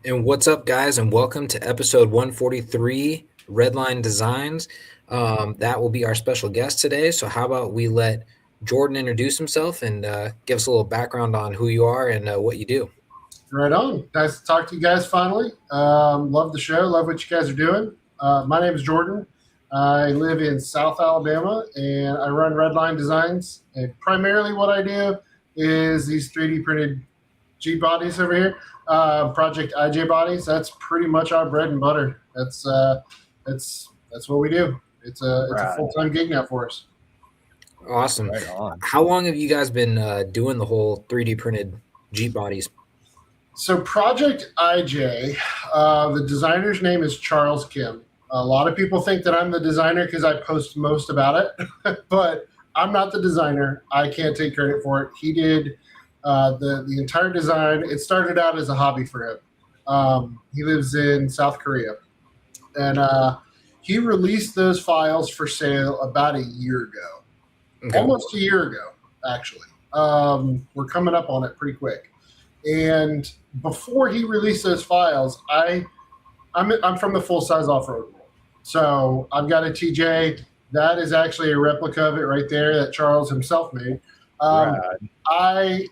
And what's up, guys, and welcome to episode 143, Redline Designs. That will be our special guest today. So, how about we let Jordan introduce himself and give us a little background on who you are and what you do? Right on. Nice to talk to you guys finally. Love the show. Love what you guys are doing. My name is Jordan. I live in South Alabama and I run Redline Designs. And primarily what I do is these 3D printed G bodies over here, Project IJ bodies. That's pretty much our bread and butter. That's what we do. It's a full time gig now for us. Awesome. Right on. How long have you guys been doing the whole 3D printed Jeep bodies? So Project IJ, the designer's name is Charles Kim. A lot of people think that I'm the designer because I post most about it, but I'm not the designer. I can't take credit for it. He did the entire design. It started out as a hobby for him. He lives in South Korea, and he released those files for sale about a year ago, Okay. almost a year ago, actually. We're coming up on it pretty quick. And before he released those files, I'm from the full size off road world. So I've got a TJ. That is actually a replica of it right there that Charles himself made. I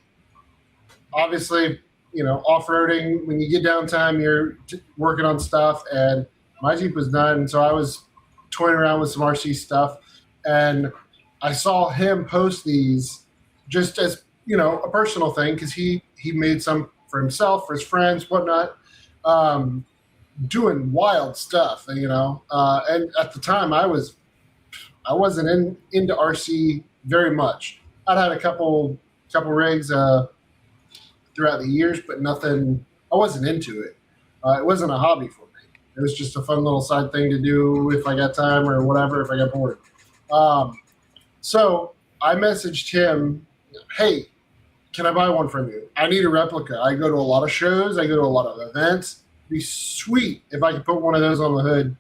obviously, off roading, when you get downtime, you're working on stuff, and my Jeep was done. So I was toying around with some RC stuff, and I saw him post these just as a personal thing because he made some for himself, for his friends, whatnot, doing wild stuff, and at the time I wasn't into RC very much. I'd had a couple rigs throughout the years, but nothing. I wasn't into it. It wasn't a hobby for me. It was just a fun little side thing to do if I got time or whatever, if I got bored. So I messaged him, hey, can I buy one from you? I need a replica. I go to a lot of shows. I go to a lot of events. It'd be sweet if I could put one of those on the hood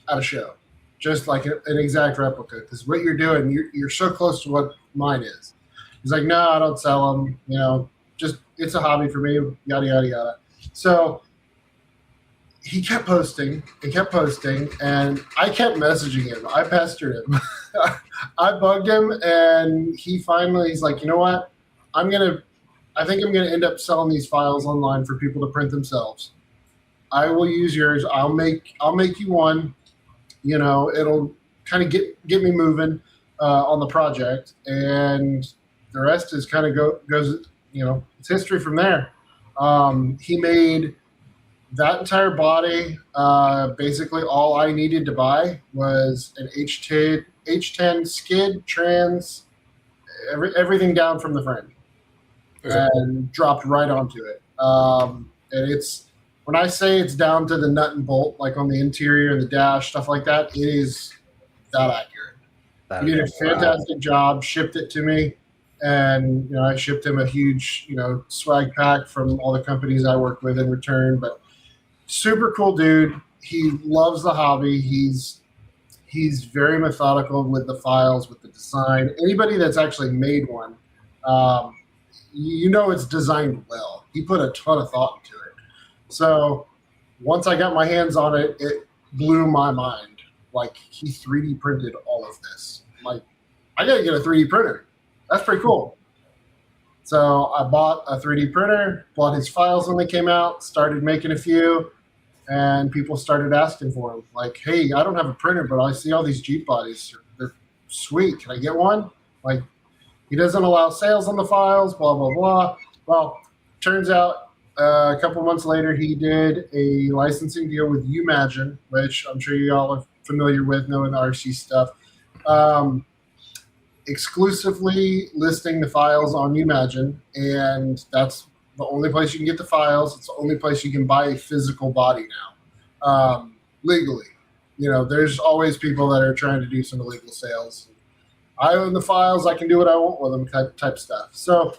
at a show, just like an exact replica. Because what you're doing, you're so close to what mine is. He's like, no, I don't sell them. Just it's a hobby for me, yada, yada, yada. So he kept posting and kept posting, and I kept messaging him. I pestered him. I bugged him, and he's like, you know what? I think I'm gonna end up selling these files online for people to print themselves. I will use yours. I'll make you one. It'll kind of get me moving on the project, and the rest is kind of goes. It's history from there. He made that entire body. Basically, all I needed to buy was an H10 skid, trans, everything down from the frame. Okay. And dropped right onto it. And it's when I say it's down to the nut and bolt, like on the interior and the dash, stuff like that, it is that accurate. He did a fantastic job, shipped it to me, and I shipped him a huge swag pack from all the companies I work with in return. But super cool dude. He loves the hobby. He's very methodical with the files, with the design. Anybody that's actually made one, it's designed well. He put a ton of thought into it. So once I got my hands on it, it blew my mind. Like, he 3D printed all of this. I'm like, I got to get a 3D printer. That's pretty cool. So I bought a 3D printer, bought his files when they came out, started making a few, and people started asking for them. Like, hey, I don't have a printer, but I see all these Jeep bodies. They're sweet. Can I get one? Like, he doesn't allow sales on the files, blah, blah, blah. Well, turns out a couple months later, he did a licensing deal with Umagine, which I'm sure you all are familiar with, knowing the RC stuff. Exclusively listing the files on Umagine, and that's the only place you can get the files. It's the only place you can buy a physical body now, legally. There's always people that are trying to do some illegal sales. I own the files. I can do what I want with them, type stuff. So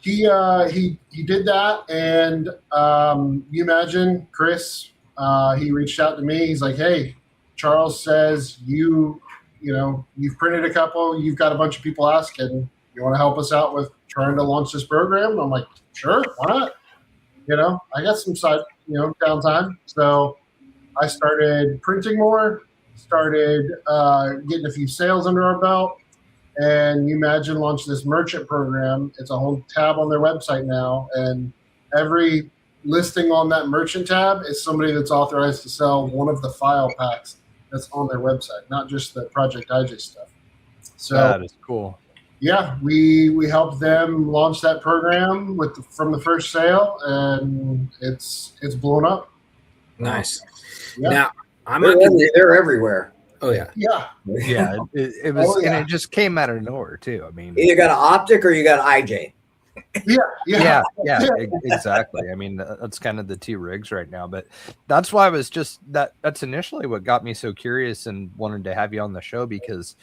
he did that, and Umagine, Chris, he reached out to me. He's like, hey, Charles says you've printed a couple. You've got a bunch of people asking. You want to help us out with trying to launch this program? And I'm like, sure, why not? I got some downtime. So I started printing more, started getting a few sales under our belt, and Imagine launched this merchant program. It's a whole tab on their website now, and every listing on that merchant tab is somebody that's authorized to sell one of the file packs that's on their website, not just the Project IJ stuff. So That is cool. yeah, we helped them launch that program from the first sale, and it's blown up. Nice. Yeah. Now I might be. They're everywhere. Oh yeah. Yeah, Yeah, it was, Oh, yeah. and it just came out of nowhere too. I mean, Either got an optic or you got IJ. yeah, exactly. I mean, that's kind of the two rigs right now. But that's why I was just that's initially what got me so curious and wanted to have you on the show, because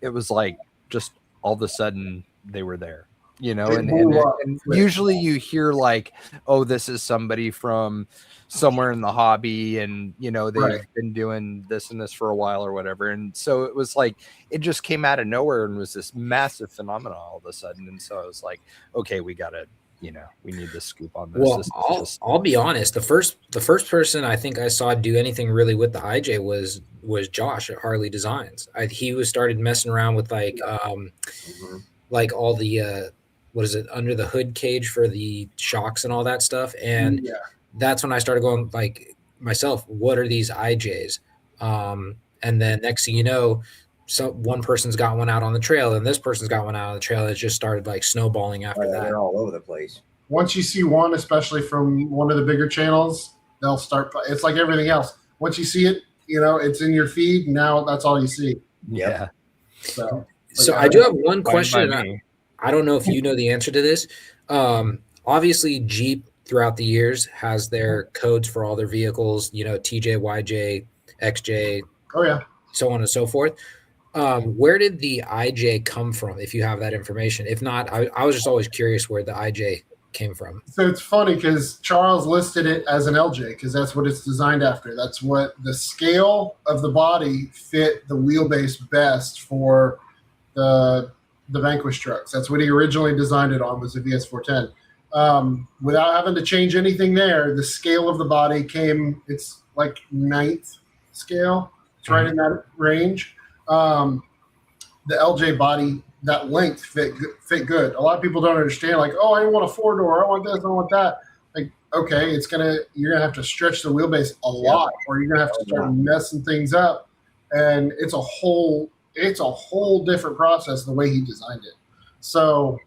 it was like just all of a sudden they were there, It and blew up. usually you hear like, oh, this is somebody from somewhere in the hobby, and they've Right. been doing this and this for a while or whatever. And so it was like it just came out of nowhere and was this massive phenomenon all of a sudden. And so I was like, okay, we gotta, we need to scoop on this. Well, This is just- I'll be honest. The first person I think I saw do anything really with the IJ was Josh at Harley Designs. He started messing around with like all the what is it, under the hood cage for the shocks and all that stuff. And Yeah. that's when I started going like myself, what are these IJs? And then next thing you know, one person's got one out on the trail and this person's got one out on the trail. It just started like snowballing after that. They're all over the place. Once you see one, especially from one of the bigger channels, they'll start. It's like everything else. Once you see it, it's in your feed. Now that's all you see. yeah. So So I do have one Fine by question. me. I don't know if you know the answer to this. Obviously, Jeep throughout the years has their codes for all their vehicles, TJ, YJ, XJ, oh yeah. so on and so forth. Where did the IJ come from, if you have that information? If not, I was just always curious where the IJ came from. So it's funny because Charles listed it as an LJ because that's what it's designed after. That's what the scale of the body fit the wheelbase best for the Vanquish trucks. That's what he originally designed it on, was the VS410. Without having to change anything there, the scale of the body it's like 9th scale. It's right in that range. The LJ body, that length fit good. A lot of people don't understand, like, oh, I want a 4-door, I want this, I want that. Like, okay, you're gonna have to stretch the wheelbase a lot, or you're gonna have to start messing things up. And it's a whole different process the way he designed it. So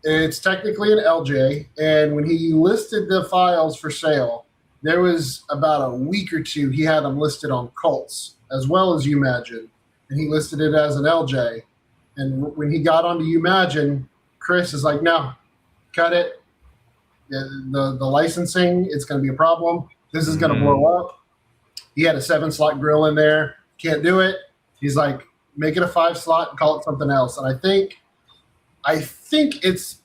it's technically an LJ, and when he listed the files for sale, there was about a week or two he had them listed on Colts as well as Imagine, and he listed it as an LJ. And when he got onto Imagine, Chris is like, no, cut it. The licensing, it's going to be a problem. This is going to blow up. He had a 7-slot grill in there. Can't do it. He's like, make it a 5-slot and call it something else. And I think it's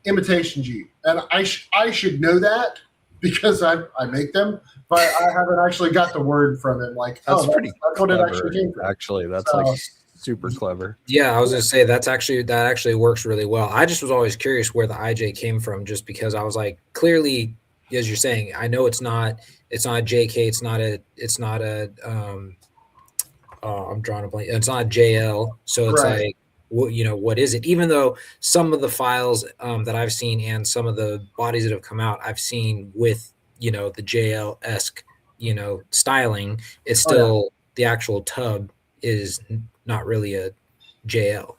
imitation Jeep. And I should know that because I make them, but I haven't actually got the word from him. Like, That's that's pretty what it clever, actually came from. Actually, that's So- like super clever. Yeah, I was gonna say that actually works really well. I just was always curious where the IJ came from, just because I was like, clearly, as you're saying, I know it's not a JK, it's not a I'm drawing a blank. It's not a JL, so it's Right. like, what is it? Even though some of the files that I've seen and some of the bodies that have come out, I've seen with the JL esque styling, it's Oh, yeah. still the actual tub is not really a JL.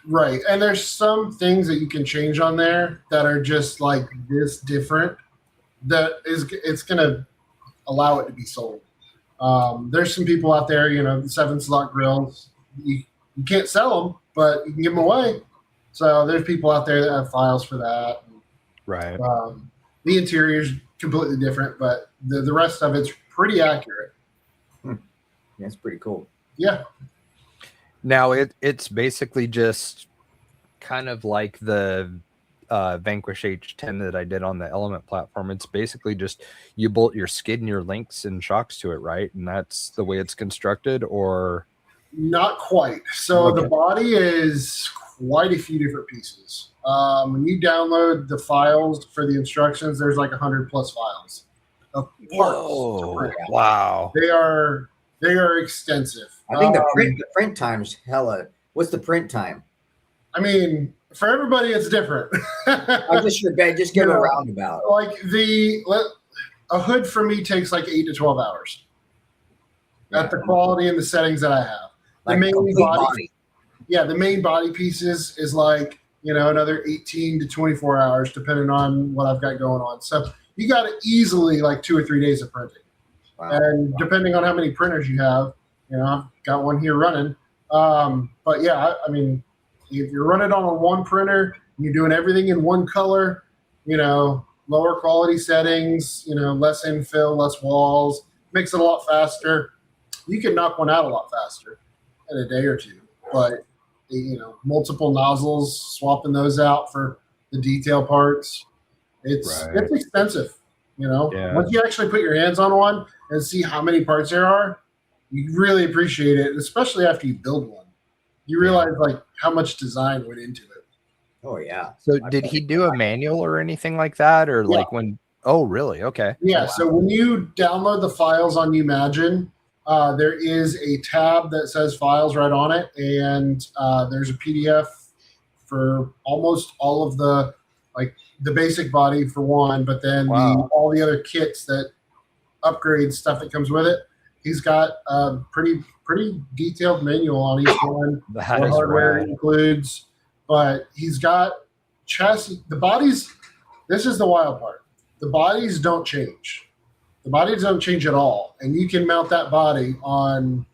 Right. And there's some things that you can change on there that are just like this different it's going to allow it to be sold. There's some people out there, the 7-slot grills, you can't sell them, but you can give them away. So there's people out there that have files for that. Right. The interior's completely different, but the rest of it's pretty accurate. That's pretty cool. Yeah. Now it's basically just kind of like the Vanquish H10 that I did on the Element platform. It's basically just you bolt your skid and your links and shocks to it, right? And that's the way it's constructed, or Not quite. So Okay. the body is quite a few different pieces. When you download the files for the instructions, there's like 100+ files. of parts to Whoa! print. Wow! They are extensive. I think the print time's hella. What's the print time? I mean, for everybody, it's different. I just give a roundabout. Like a hood for me takes like 8 to 12 hours at the quality and the settings that I have. The Like main complete body, yeah, the main body pieces is like, another 18 to 24 hours, depending on what I've got going on. So you got easily like 2 or 3 days of printing. Wow. And depending on how many printers you have, I've got one here running. But yeah, I mean, if you're running on a one printer, and you're doing everything in one color, lower quality settings, less infill, less walls, makes it a lot faster. You can knock one out a lot faster in a day or two. But multiple nozzles, swapping those out for the detail parts, it's expensive. Once you actually put your hands on one and see how many parts there are, you really appreciate it, especially after you build one. You realize like how much design went into it. Oh yeah. So did he do a manual or anything like that, or like when? Oh, really? Okay. Yeah. Wow. So when you download the files on Umagine, there is a tab that says files right on it, and there's a PDF for almost all of the basic body for one, but then all the other kits that upgrade stuff that comes with it. He's got a pretty detailed manual on each one. That what is hardware rad. it includes, but he's got chassis. The bodies. This is the wild part. The bodies don't change. The bodies don't change at all, and you can mount that body on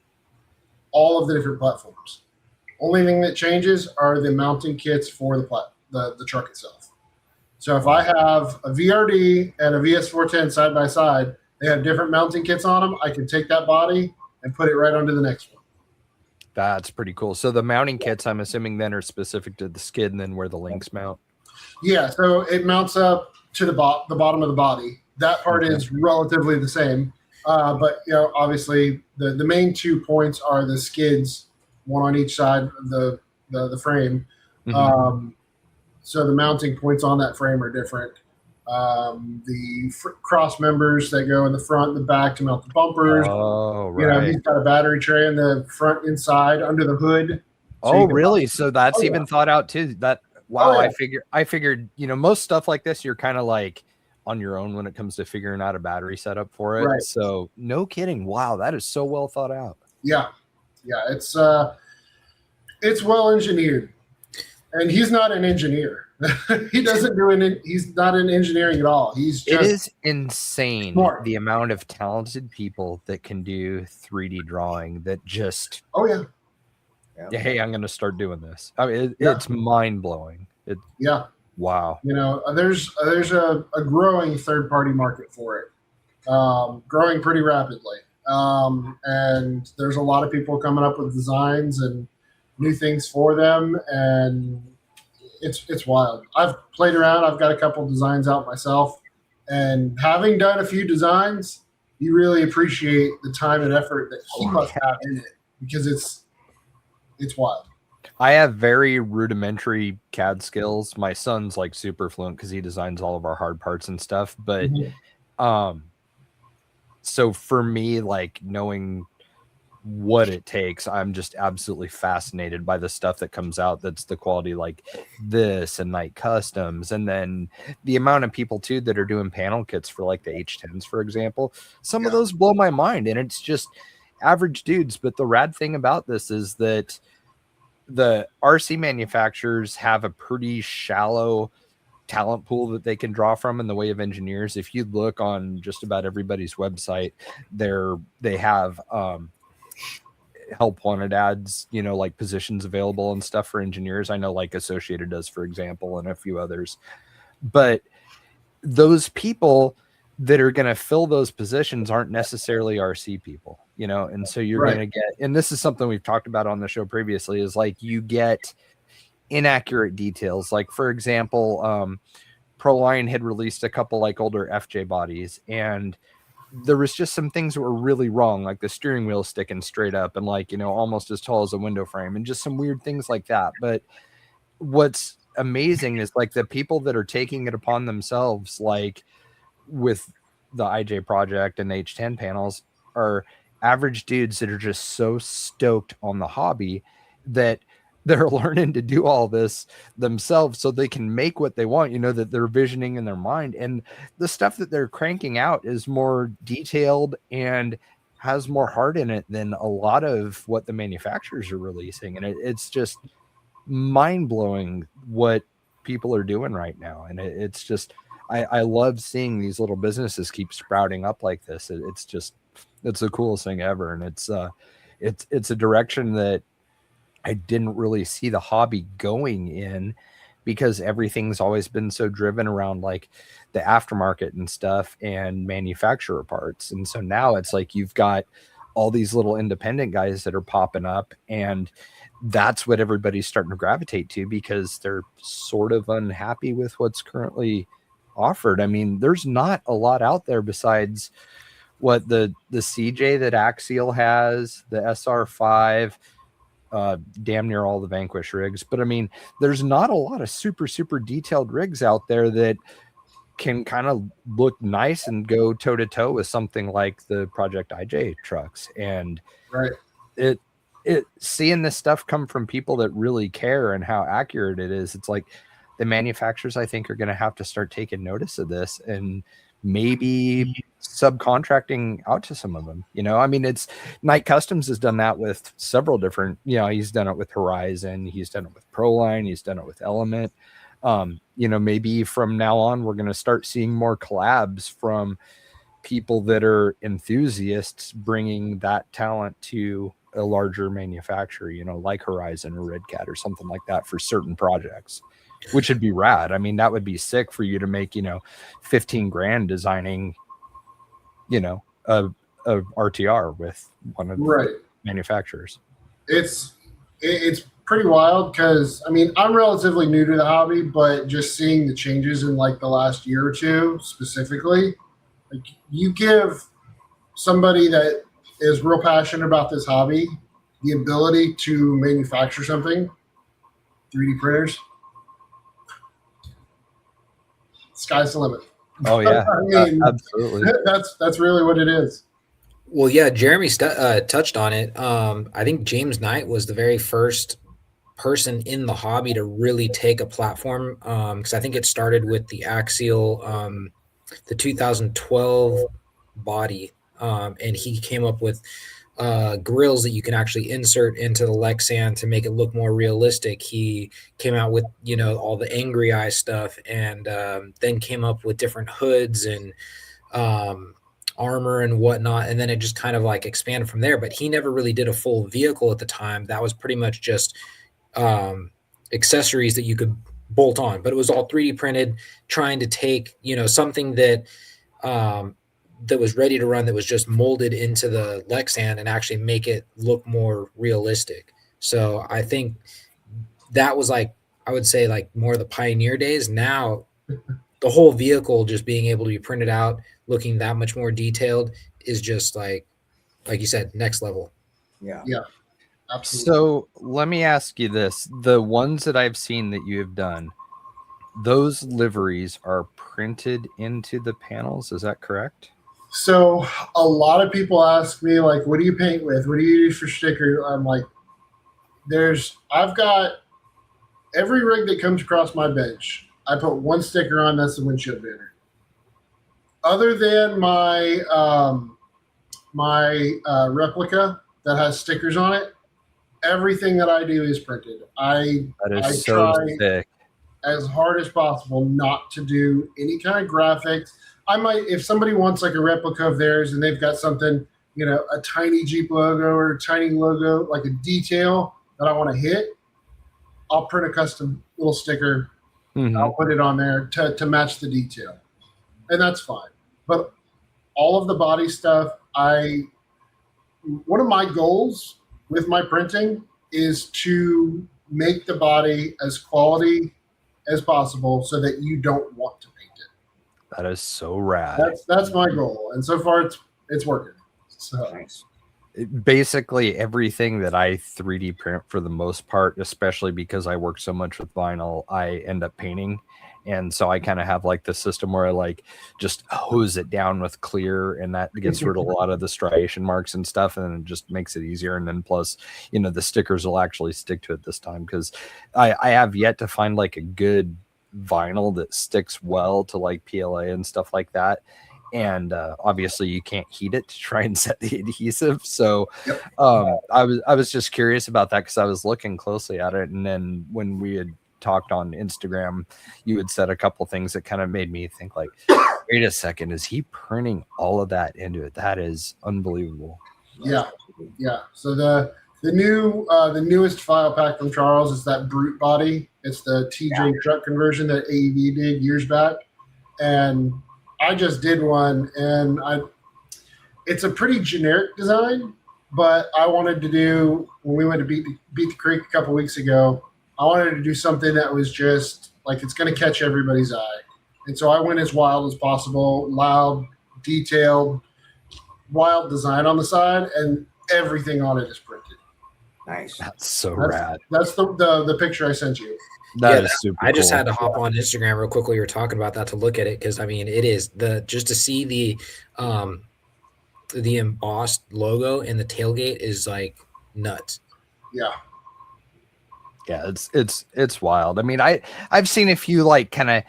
all of the different platforms. Only thing that changes are the mounting kits for the truck itself. So if I have a VRD and a VS410 side by side, they have different mounting kits on them. I can take that body and put it right onto the next one. That's pretty cool. So the mounting kits, I'm assuming, then are specific to the skid and then where the links mount. Yeah, so it mounts up to the bottom of the body. That part is relatively the same, but obviously the main 2 points are the skids, one on each side of the frame. Mm-hmm. So the mounting points on that frame are different. The cross members that go in the front and the back to mount the bumpers. Oh, right. He's got a battery tray in the front inside under the hood. So really? So that's even thought out too. Wow. Yeah. I figured, most stuff like this, you're kind of like on your own when it comes to figuring out a battery setup for it. Right. So no kidding. Wow. That is so well thought out. Yeah. It's well engineered, and he's not an engineer. He doesn't do he's not in engineering at all. It is insane smart. The amount of talented people that can do 3D drawing that just hey, I'm going to start doing this. I mean, it's mind blowing. Wow. There's a growing third party market for it, growing pretty rapidly, and there's a lot of people coming up with designs and new things for them, and it's wild. I've played around. I've got a couple designs out myself, and having done a few designs, you really appreciate the time and effort that he must have in it, because it's wild. I have very rudimentary CAD skills. My son's like super fluent because he designs all of our hard parts and stuff. But so for me, like knowing what it takes, I'm just absolutely fascinated by the stuff that comes out that's the quality like this and Night Customs, and then the amount of people too that are doing panel kits for like the H10s, for example. Some of those blow my mind, and it's just average dudes. But the rad thing about this is that the RC manufacturers have a pretty shallow talent pool that they can draw from in the way of engineers. If you look on just about everybody's website, they have help wanted ads, like positions available and stuff for engineers. I know like Associated does, for example, and a few others. But those people that are going to fill those positions aren't necessarily RC people, and so you're going to get, and this is something we've talked about on the show previously, is like you get inaccurate details. Like, for example, ProLion had released a couple like older FJ bodies, and there was just some things that were really wrong, like the steering wheel sticking straight up and like, almost as tall as a window frame, and just some weird things like that. But what's amazing is like the people that are taking it upon themselves, like with the IJ project and the H10 panels are average dudes that are just so stoked on the hobby that they're learning to do all this themselves so they can make what they want, that they're visioning in their mind. And the stuff that they're cranking out is more detailed and has more heart in it than a lot of what the manufacturers are releasing. And it's just mind blowing what people are doing right now. And it's just, I love seeing these little businesses keep sprouting up like this. It's the coolest thing ever. And it's a direction that I didn't really see the hobby going in, because everything's always been so driven around like the aftermarket and stuff and manufacturer parts. And so now it's like you've got all these little independent guys that are popping up, and that's what everybody's starting to gravitate to, because they're sort of unhappy with what's currently offered. I mean, there's not a lot out there besides what the CJ that Axial has, the SR5, damn near all the Vanquish rigs. But I mean, there's not a lot of super detailed rigs out there that can kind of look nice and go toe to toe with something like the Project IJ trucks. And Right. it seeing this stuff come from people that really care and how accurate it is, it's like the manufacturers, I think, are going to have to start taking notice of this and maybe subcontracting out to some of them. I mean, it's Knight Customs has done that with several different, he's done it with Horizon, he's done it with Proline, he's done it with Element. Maybe from now on, we're going to start seeing more collabs from people that are enthusiasts bringing that talent to a larger manufacturer, like Horizon or Redcat or something like that for certain projects, which would be rad. I mean, that would be sick for you to make, 15 grand designing, a RTR with one of the manufacturers. It's pretty wild, because I mean, I'm relatively new to the hobby, but just seeing the changes in like the last year or two specifically, like you give somebody that is real passionate about this hobby the ability to manufacture something, 3D printers, sky's the limit. Oh yeah, I mean, absolutely. That's really what it is. Well, yeah, Jeremy touched on it. I think James Knight was the very first person in the hobby to really take a platform, because I think it started with the Axial, the 2012 body, and he came up with grills that you can actually insert into the Lexan to make it look more realistic. He came out with all the Angry Eye stuff, and then came up with different hoods and armor and whatnot, and then it just kind of like expanded from there. But he never really did a full vehicle at the time. That was pretty much just accessories that you could bolt on, but it was all 3D printed, trying to take something that that was ready to run, that was just molded into the Lexan and actually make it look more realistic. So I think that was like, I would say like more of the pioneer days. Now the whole vehicle just being able to be printed out, looking that much more detailed, is just like you said, next level. Yeah. Absolutely. So let me ask you this. The ones that I've seen that you have done, those liveries are printed into the panels. Is that correct? So a lot of people ask me, like, what do you paint with? What do you use for stickers? I'm like, I've got every rig that comes across my bench, I put one sticker on, that's the windshield banner. Other than my replica that has stickers on it, everything that I do is printed. I try sick. as hard as possible not to do any kind of graphics. I might, if somebody wants like a replica of theirs and they've got something, a tiny Jeep logo or a tiny logo, like a detail that I want to hit, I'll print a custom little sticker. Mm-hmm. I'll put it on there to match the detail. And that's fine. But all of the body stuff, one of my goals with my printing is to make the body as quality as possible so that you don't want to paint it. That is so rad. That's my goal, and so far it's working. So Nice. Basically everything that I 3D print for the most part, especially because I work so much with vinyl, I end up painting. And so I kind of have like the system where I like just hose it down with clear, and that gets rid of a lot of the striation marks and stuff, and it just makes it easier. And then plus, the stickers will actually stick to it this time, because I have yet to find like a good vinyl that sticks well to like PLA and stuff like that. And obviously you can't heat it to try and set the adhesive. So I was just curious about that, because I was looking closely at it, and then when we had talked on Instagram, you had said a couple things that kind of made me think like, wait a second, is he printing all of that into it? That is unbelievable. Yeah. So the newest file pack from Charles is that Brute body. It's the TJ truck conversion that AEV did years back, and I just did one, and it's a pretty generic design, but I wanted to do, when we went to Beat the Creek a couple weeks ago, I wanted to do something that was just like, it's going to catch everybody's eye. And so I went as wild as possible, loud, detailed, wild design on the side, and everything on it is printed. Nice. That's so rad. That's the picture I sent you. That is super I just cool. had to hop on Instagram real quick while you were talking about that to look at it, because I mean, it is just to see the embossed logo in the tailgate is like nuts. Yeah. It's wild. I mean, I've seen a few like kind of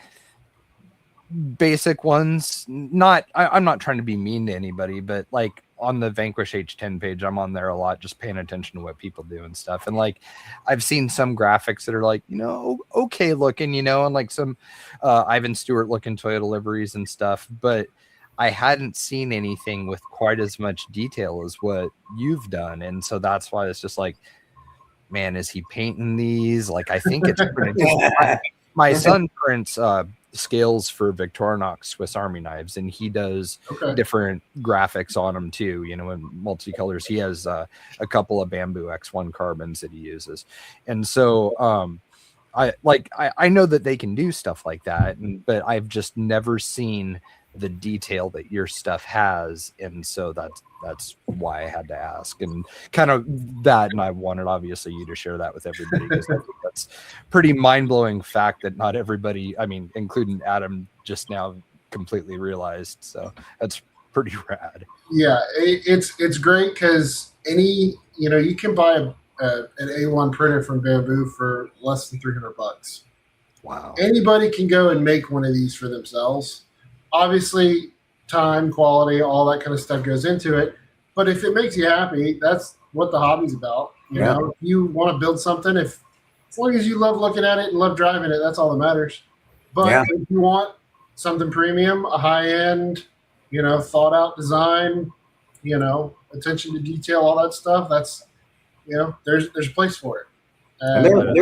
basic ones. I'm not trying to be mean to anybody, but like on the Vanquish H10 page, I'm on there a lot, just paying attention to what people do and stuff. And like, I've seen some graphics that are like, okay looking, and like some Ivan Stewart looking Toyota liveries and stuff, but I hadn't seen anything with quite as much detail as what you've done. And so that's why it's just like, man, is he painting these? Like, I think it's my son prints scales for Victorinox Swiss Army knives, and he does different graphics on them too, in multicolors. He has a couple of Bamboo X1 carbons that he uses. And so I know that they can do stuff like that, but I've just never seen the detail that your stuff has. And so that's why I had to ask, and kind of that. And I wanted obviously you to share that with everybody, because I think that's pretty mind-blowing fact that not everybody, I mean, including Adam, just now completely realized. So that's pretty rad. Yeah, it's great, because you can buy an A1 printer from Bamboo for less than $300. Wow. Anybody can go and make one of these for themselves. Obviously, time, quality, all that kind of stuff goes into it. But if it makes you happy, that's what the hobby's about. You know, if you want to build something, as long as you love looking at it and love driving it, that's all that matters. But if you want something premium, a high-end, thought out design, attention to detail, all that stuff, that's, there's a place for it. And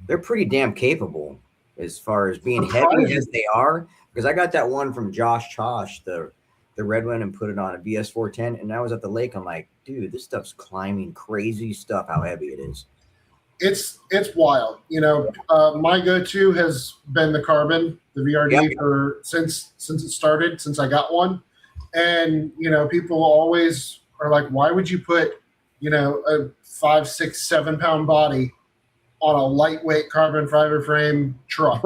they're pretty damn capable as far as being heavy as they are. Because I got that one from Josh Chosh, the red one, and put it on a BS410, and I was at the lake. I'm like, dude, this stuff's climbing crazy stuff. How heavy it is! It's wild. My go-to has been the Carbon, the VRD since it started, since I got one, and people always are like, why would you put a 5, 6, 7 pound body on a lightweight carbon fiber frame truck?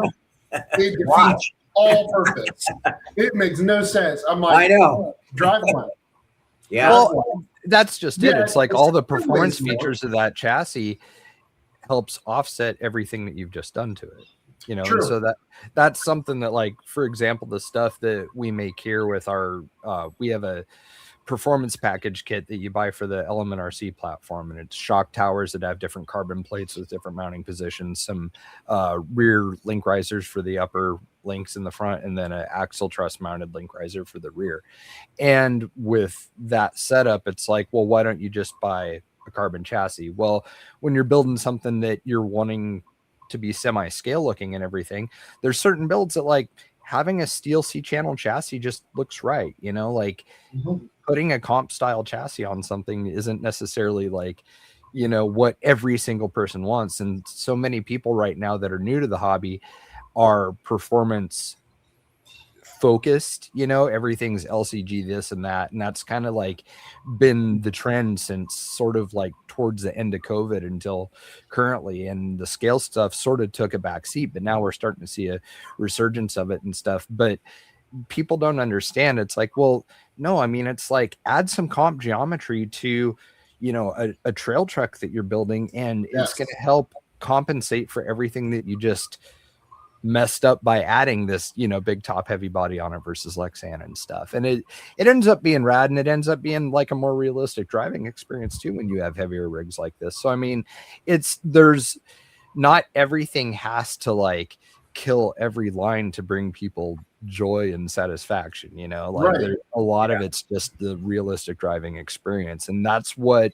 It defeats all purpose. It makes no sense. I'm like, I know. Drive one. Yeah. Well, that's just it. It's like all the performance features of that chassis helps offset everything that you've just done to it. And so that's something that, like, for example, the stuff that we make here with our we have a performance package kit that you buy for the Element RC platform, and it's shock towers that have different carbon plates with different mounting positions, some rear link risers for the upper links in the front, and then an axle truss mounted link riser for the rear. And with that setup, it's like, well, why don't you just buy a carbon chassis? Well, when you're building something that you're wanting to be semi-scale looking and everything, there's certain builds that, like, having a steel C-channel chassis just looks right, like putting a comp style chassis on something isn't necessarily like, what every single person wants. And so many people right now that are new to the hobby are performance focused, everything's LCG this and that, and that's kind of like been the trend since sort of like towards the end of COVID until currently, and the scale stuff sort of took a back seat, but now we're starting to see a resurgence of it and stuff. But people don't understand. It's like, well, no, I mean, it's like add some comp geometry to a trail truck that you're building, and it's going to help compensate for everything that you just messed up by adding this, big top heavy body on it versus Lexan and stuff. And it ends up being rad, and it ends up being like a more realistic driving experience too when you have heavier rigs like this. So I mean, there's not everything has to like kill every line to bring people joy and satisfaction, like there's a lot of it's just the realistic driving experience. And that's one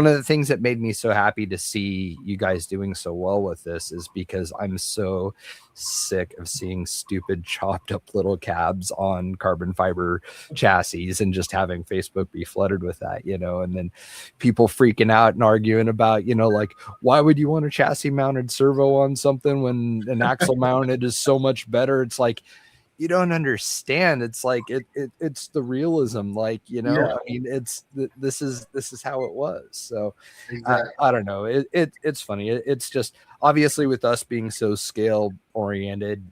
of the things that made me so happy to see you guys doing so well with this, is because I'm so sick of seeing stupid chopped up little cabs on carbon fiber chassis and just having Facebook be flooded with that, and then people freaking out and arguing about, like, why would you want a chassis mounted servo on something when an axle mounted is so much better? It's like, you don't understand. It's like it's the realism, like, I mean, this is how it was. So Exactly. I don't know, it's funny. It's just obviously with us being so scale oriented,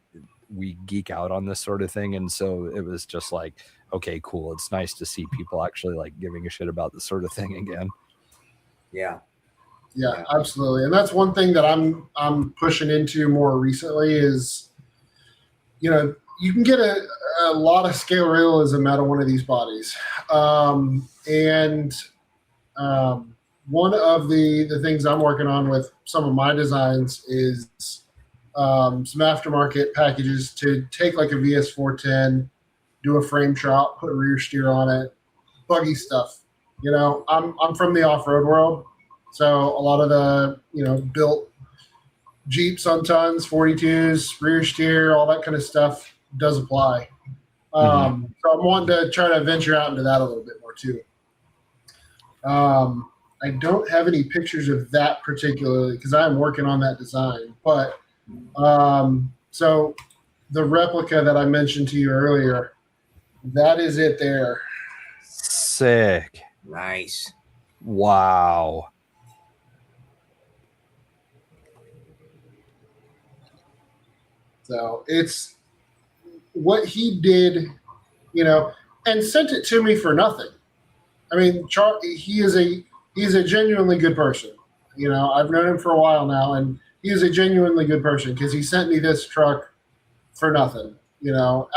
we geek out on this sort of thing, and so it was just like, okay, cool, it's nice to see people actually like giving a shit about this sort of thing again. Yeah, absolutely. And that's one thing that I'm pushing into more recently is, you can get a lot of scale realism out of one of these bodies. One of the things I'm working on with some of my designs is some aftermarket packages to take like a VS410, do a frame shot, put rear steer on it, buggy stuff. I'm from the off-road world, so a lot of the, built Jeeps on tons, 42s, rear steer, all that kind of stuff does apply. So I'm wanting to try to venture out into that a little bit more too. I don't have any pictures of that particularly because I'm working on that design. But so the replica that I mentioned to you earlier, that is it there. Sick. nice. Wow. So it's what he did, and sent it to me for nothing. I mean, he's a genuinely good person. I've known him for a while now, and he is a genuinely good person because he sent me this truck for nothing.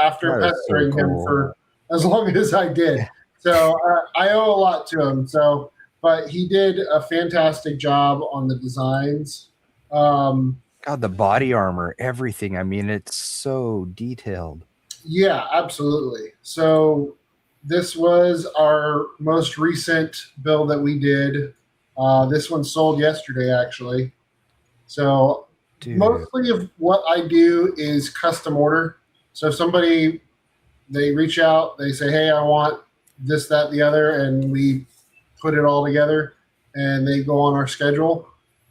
After pestering him for as long as I did. So I owe a lot to him. So, but he did a fantastic job on the designs. God, the body armor, everything. I mean, it's so detailed. Yeah, absolutely. So this was our most recent build that we did. This one sold yesterday, actually. So mostly of what I do is custom order. So if they reach out, they say, hey, I want this, that, the other, and we put it all together, and they go on our schedule.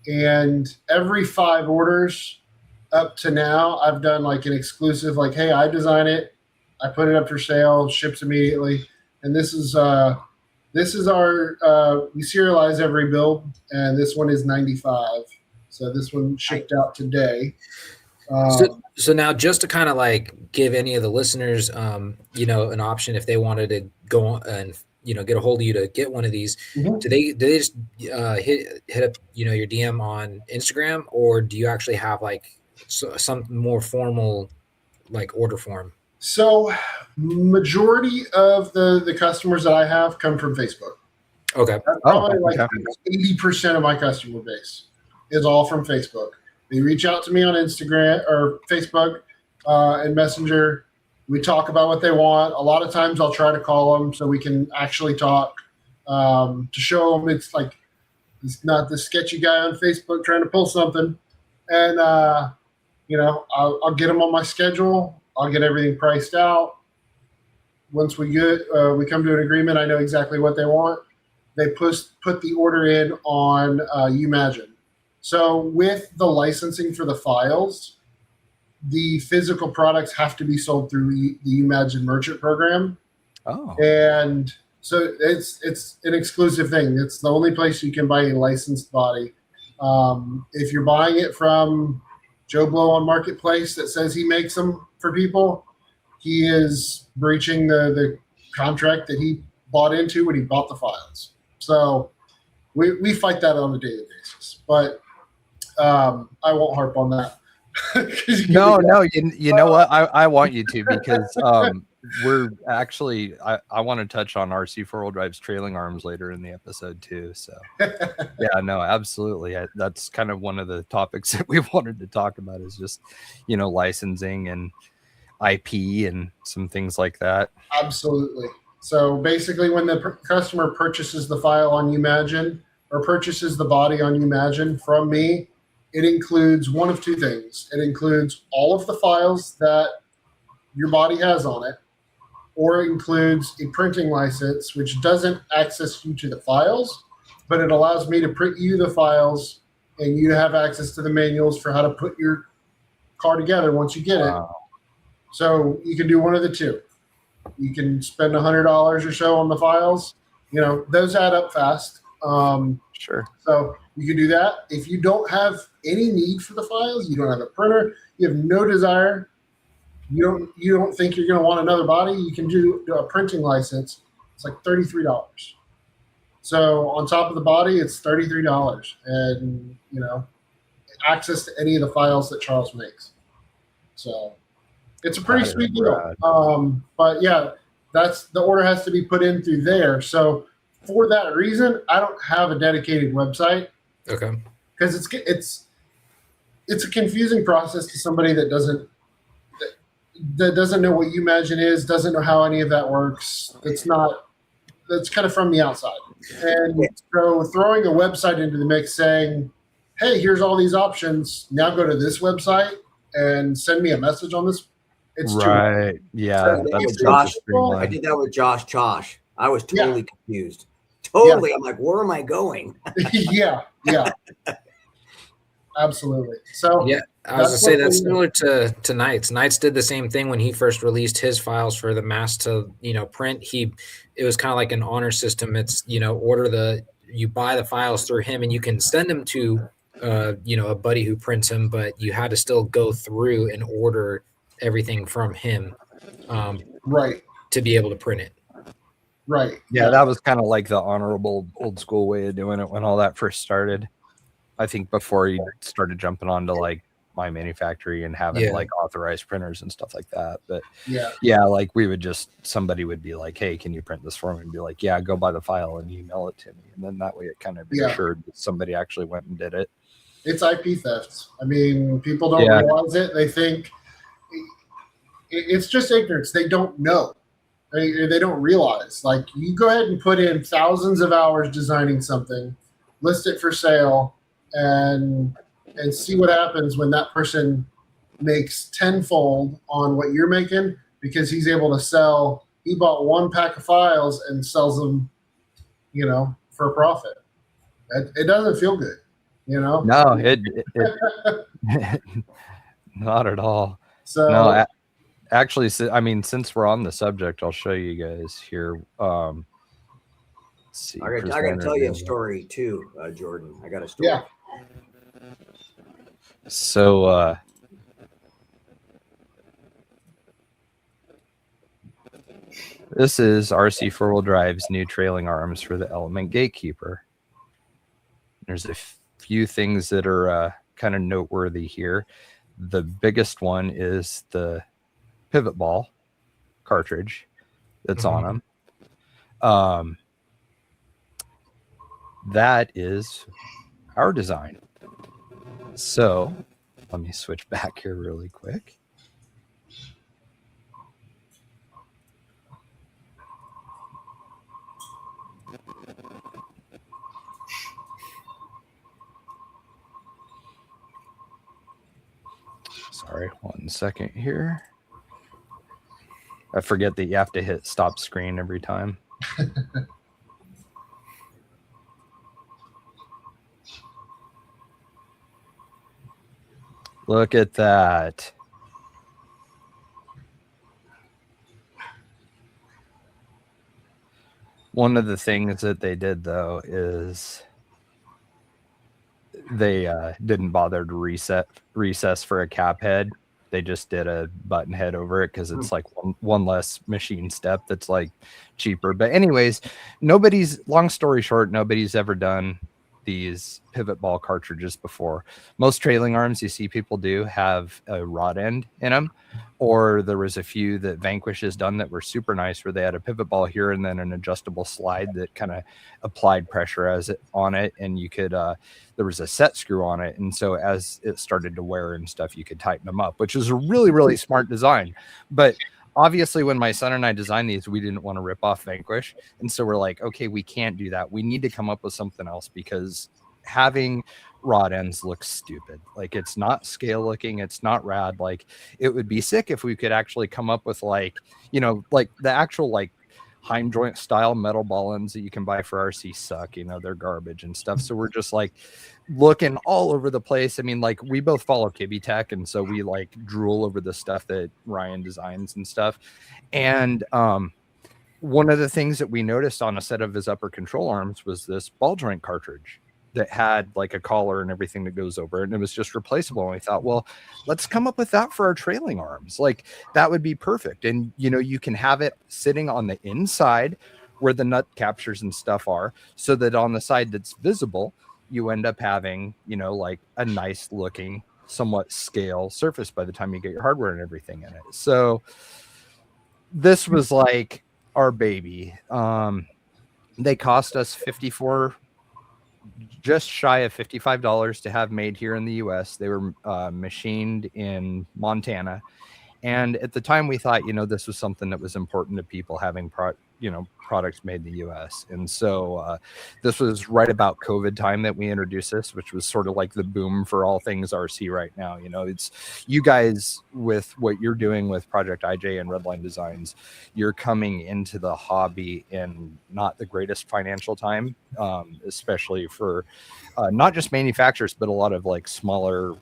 And every 5 orders up to now, I've done like an exclusive, like, hey, I design it, I put it up for sale, ships immediately. And this is our we serialize every build, and this one is 95. So this one shipped out today. So now, just to kind of like give any of the listeners, an option if they wanted to go on and get a hold of you to get one of these, do they just hit up your DM on Instagram, or do you actually have like some more formal like order form? So majority of the customers that I have come from Facebook. Okay. That's probably 80% of my customer base is all from Facebook. They reach out to me on Instagram or Facebook and Messenger. We talk about what they want. A lot of times I'll try to call them so we can actually talk to show them it's like he's not the sketchy guy on Facebook trying to pull something. And, I'll get them on my schedule. I'll get everything priced out. Once we come to an agreement, I know exactly what they want. They put the order in on Umagine. So with the licensing for the files, the physical products have to be sold through the Imagine Merchant program. Oh, And so it's an exclusive thing. It's the only place you can buy a licensed body. If you're buying it from Joe Blow on Marketplace that says he makes them for people, he is breaching the contract that he bought into when he bought the files. So we fight that on a daily basis. But I won't harp on that. no, you know what? I want you to, because we're actually I want to touch on RC four-wheel drive's trailing arms later in the episode too. So yeah, no, absolutely. That's kind of one of the topics that we wanted to talk about, is just, you know, licensing and IP and some things like that. Absolutely. So basically, when the customer purchases the file on Imagine or purchases the body on Imagine from me, it includes one of two things. It includes all of the files that your body has on it, or it includes a printing license, which doesn't access you to the files, but it allows me to print you the files and you have access to the manuals for how to put your car together once you get it. So you can do one of the two. You can spend $100 or so on the files. You know, those add up fast. Sure. So you can do that. If you don't have any need for the files, you don't have a printer, you have no desire, you don't think you're going to want another body, you can do a printing license. It's like $33. So on top of the body, it's $33, and you know, access to any of the files that Charles makes. So it's a pretty sweet deal. But yeah, that's the order has to be put in through there. So for that reason, I don't have a dedicated website. Okay. Because it's a confusing process to somebody that doesn't know what Imagine is, doesn't know how any of that works. That's kind of from the outside. And so throwing a website into the mix saying, hey, here's all these options, now go to this website and send me a message on this. It's right. Yeah. That's Josh. I did that with Josh Chosh. I was totally confused. Totally. Yeah. I'm like, where am I going? yeah. Absolutely. So yeah, I was gonna say that's similar to Knights. Knights did the same thing when he first released his files for the mass to, you know, print. It was kind of like an honor system. It's, you know, you buy the files through him and you can send them to you know, a buddy who prints them, but you had to still go through and order everything from him right, to be able to print it. Right. Yeah, that was kind of like the honorable old school way of doing it when all that first started. I think before he started jumping onto like My Manufactory and having like authorized printers and stuff like that. But yeah, like somebody would be like, hey, can you print this for me? And be like, yeah, go buy the file and email it to me. And then that way it kind of assured that somebody actually went and did it. It's IP theft. I mean, people don't realize it. They think it's just ignorance. They don't know. They don't realize. Like, you go ahead and put in thousands of hours designing something, list it for sale, and see what happens when that person makes tenfold on what you're making, because he's able to sell. He bought one pack of files and sells them, you know, for a profit. It doesn't feel good, you know. No, it not at all. So no, actually, I mean, since we're on the subject, I'll show you guys here. Let's see, I got to tell you a story too, Jordan. I got a story. Yeah. So this is RC four-wheel drive's new trailing arms for the Element Gatekeeper. There's a few things that are kind of noteworthy here. The biggest one is the pivot ball cartridge that's on them. That is our design. So let me switch back here really quick. Sorry, 1 second here. I forget that you have to hit stop screen every time. Look at that. One of the things that they did though is they didn't bother to recess for a cap head. They just did a button head over it because it's like one less machine step that's like cheaper. But anyways, long story short, nobody's ever done these pivot ball cartridges before. Most trailing arms you see people do have a rod end in them, or there was a few that Vanquish has done that were super nice where they had a pivot ball here and then an adjustable slide that kind of applied pressure on it, and you could there was a set screw on it, and so as it started to wear and stuff, you could tighten them up, which is a really, really smart design. But obviously when my son and I designed these, we didn't want to rip off Vanquish, and so we're like, okay, we can't do that. We need to come up with something else, because having rod ends looks stupid. Like, it's not scale looking, it's not rad. Like, it would be sick if we could actually come up with like, you know, like the actual like Heim joint style metal ball ends that you can buy for RC suck, you know, they're garbage and stuff. So we're just like looking all over the place. I mean, like, we both follow Kibby Tech, and so we like drool over the stuff that Ryan designs and stuff. And one of the things that we noticed on a set of his upper control arms was this ball joint cartridge that had like a collar and everything that goes over it, and it was just replaceable. And we thought, well, let's come up with that for our trailing arms. Like, that would be perfect. And you know, you can have it sitting on the inside where the nut captures and stuff are, so that on the side that's visible, you end up having, you know, like a nice looking, somewhat scale surface by the time you get your hardware and everything in it. So this was like our baby. They cost us just shy of $55 to have made here in the US. They were machined in Montana. And at the time we thought, you know, this was something that was important to people, having products made in the US. And so this was right about COVID time that we introduced this, which was sort of like the boom for all things RC right now. You know, it's you guys with what you're doing with Project IJ and Redline Designs, you're coming into the hobby in not the greatest financial time, especially for not just manufacturers, but a lot of like smaller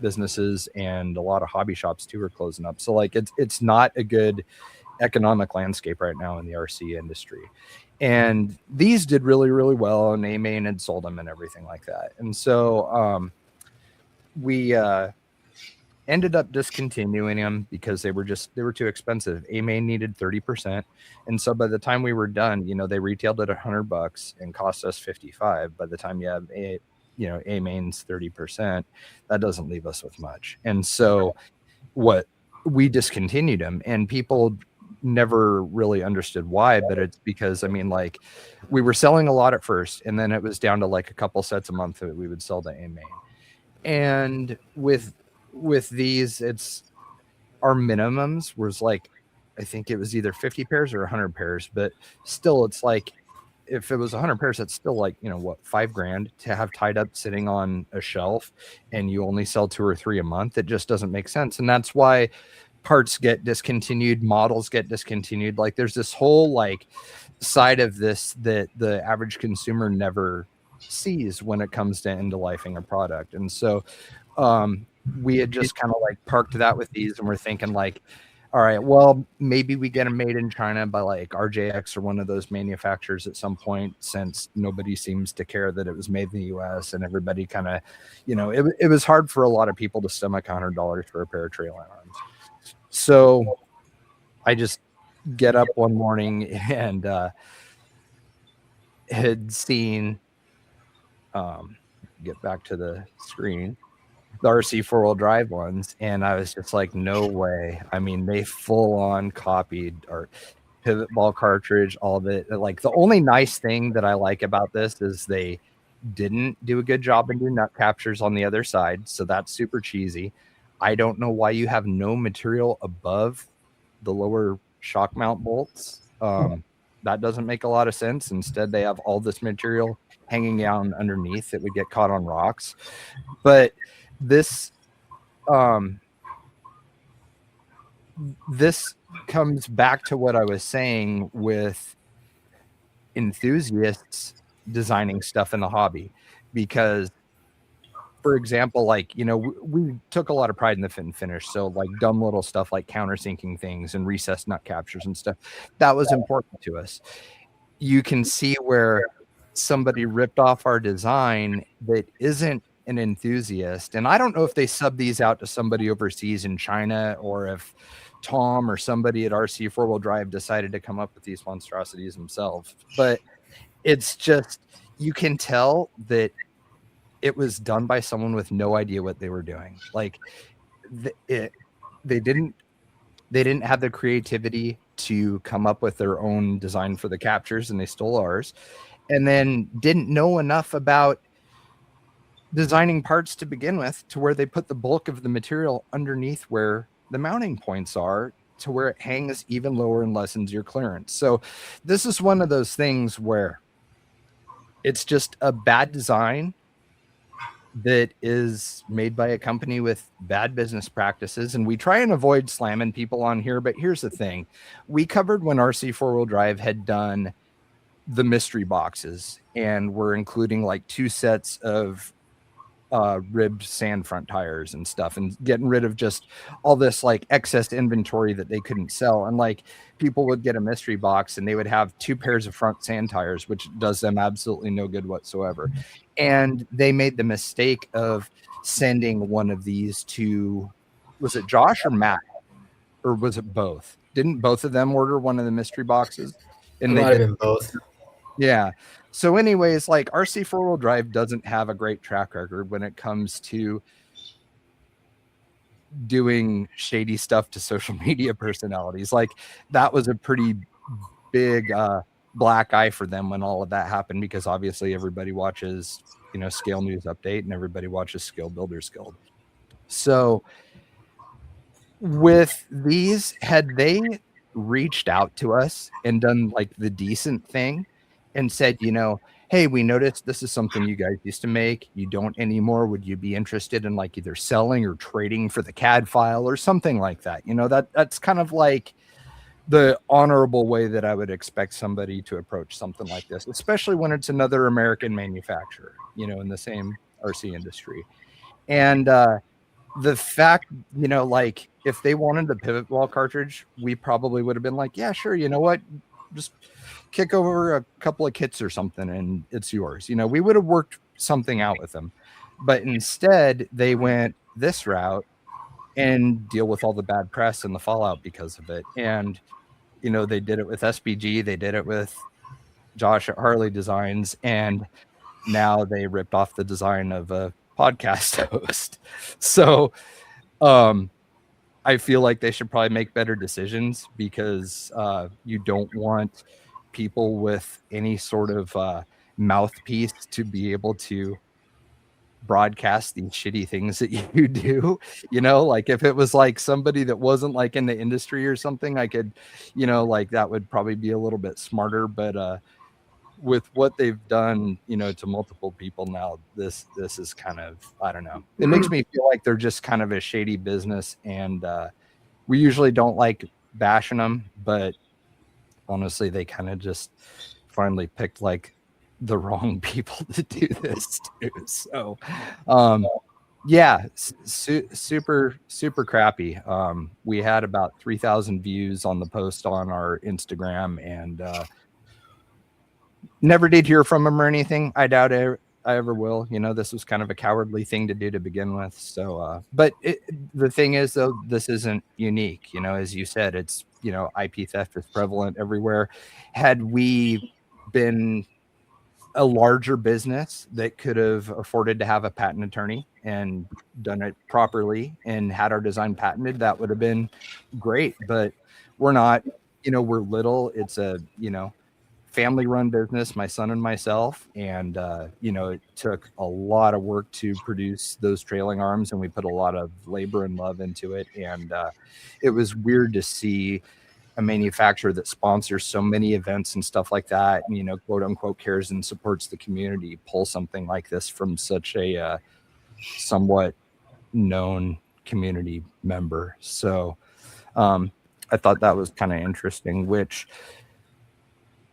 businesses, and a lot of hobby shops too are closing up. So like it's not a good economic landscape right now in the RC industry. And these did really, really well, and A-Main had sold them and everything like that. And so we ended up discontinuing them because they were too expensive. A-Main needed 30%. And so by the time we were done, you know, they retailed at $100 and cost us $55. By the time you have A-Main's 30%, that doesn't leave us with much. And so we discontinued them, and people never really understood why, but it's because, I mean, like, we were selling a lot at first, and then it was down to like a couple sets a month that we would sell to A-Main. And with these, it's our minimums was like, I think it was either 50 pairs or 100 pairs, but still, it's like, if it was 100 pairs, that's still like, you know, what, $5,000 to have tied up sitting on a shelf, and you only sell 2 or 3 a month. It just doesn't make sense. And that's why parts get discontinued, models get discontinued. Like, there's this whole like side of this that the average consumer never sees when it comes to end of lifing a product. And so we had just kind of like parked that with these, and we're thinking like, all right, well, maybe we get them made in China by like RJX or one of those manufacturers at some point, since nobody seems to care that it was made in the US, and everybody kind of, you know, it was hard for a lot of people to stomach $100 for a pair of trailing arms. So I just get up one morning and had seen, get back to the screen, the RC 4-wheel drive ones, and I was just like, no way. I mean, they full on copied our pivot ball cartridge, all of it. Like, the only nice thing that I like about this is they didn't do a good job and do nut captures on the other side, so that's super cheesy. I don't know why you have no material above the lower shock mount bolts. That doesn't make a lot of sense. Instead, they have all this material hanging down underneath that would get caught on rocks. But this comes back to what I was saying with enthusiasts designing stuff in the hobby, because, for example, like, you know, we took a lot of pride in the fit and finish. So like dumb little stuff like countersinking things and recessed nut captures and stuff, that was important to us. you can see where somebody ripped off our design that isn't an enthusiast. And I don't know if they sub these out to somebody overseas in China, or if Tom or somebody at RC 4-wheel drive decided to come up with these monstrosities themselves. But it's just, you can tell that it was done by someone with no idea what they were doing. Like they didn't have the creativity to come up with their own design for the captures, and they stole ours, and then didn't know enough about designing parts to begin with, to where they put the bulk of the material underneath where the mounting points are, to where it hangs even lower and lessens your clearance. So this is one of those things where it's just a bad design that is made by a company with bad business practices. And we try and avoid slamming people on here, but here's the thing. We covered when RC 4-wheel drive had done the mystery boxes, and we're including like 2 sets of ribbed sand front tires and stuff, and getting rid of just all this like excess inventory that they couldn't sell. And like, people would get a mystery box and they would have 2 pairs of front sand tires, which does them absolutely no good whatsoever. And they made the mistake of sending one of these to, was it Josh or Matt, or was it both? Didn't both of them order one of the mystery boxes? And It they might have did. been both. Yeah. So anyways, like, RC 4-wheel drive doesn't have a great track record when it comes to doing shady stuff to social media personalities. Like, that was a pretty big black eye for them when all of that happened, because obviously everybody watches, you know, Scale News Update, and everybody watches Scale Builders Guild. So with these, had they reached out to us and done like the decent thing and said, you know, hey, we noticed this is something you guys used to make, you don't anymore, would you be interested in like either selling or trading for the CAD file or something like that? You know, that's kind of like the honorable way that I would expect somebody to approach something like this, especially when it's another American manufacturer, you know, in the same RC industry. And the fact, you know, like, if they wanted the pivot wall cartridge, we probably would have been like, yeah, sure, you know what, just kick over a couple of kits or something and it's yours. You know, we would have worked something out with them. But instead, they went this route and deal with all the bad press and the fallout because of it. And, you know, they did it with SBG, they did it with Josh at Harley Designs, and now they ripped off the design of a podcast host. So I feel like they should probably make better decisions, because you don't want people with any sort of mouthpiece to be able to broadcast these shitty things that you do. You know, like, if it was like somebody that wasn't like in the industry or something, I could, you know, like, that would probably be a little bit smarter. But with what they've done, you know, to multiple people now, this is kind of, I don't know, it makes me feel like they're just kind of a shady business. And we usually don't like bashing them, but honestly, they kind of just finally picked like the wrong people to do this to. So yeah, super crappy. We had about 3,000 views on the post on our Instagram, and never did hear from him or anything. I doubt I ever will. You know, this was kind of a cowardly thing to do to begin with. So, but the thing is, though, this isn't unique. You know, as you said, it's, you know, IP theft is prevalent everywhere. Had we been a larger business that could have afforded to have a patent attorney and done it properly and had our design patented, that would have been great. But we're not. You know, we're little. It's a, you know, family run business, my son and myself, and you know, it took a lot of work to produce those trailing arms, and we put a lot of labor and love into it. And it was weird to see a manufacturer that sponsors so many events and stuff like that, and, you know, quote unquote, cares and supports the community, pull something like this from such a somewhat known community member. So I thought that was kind of interesting, which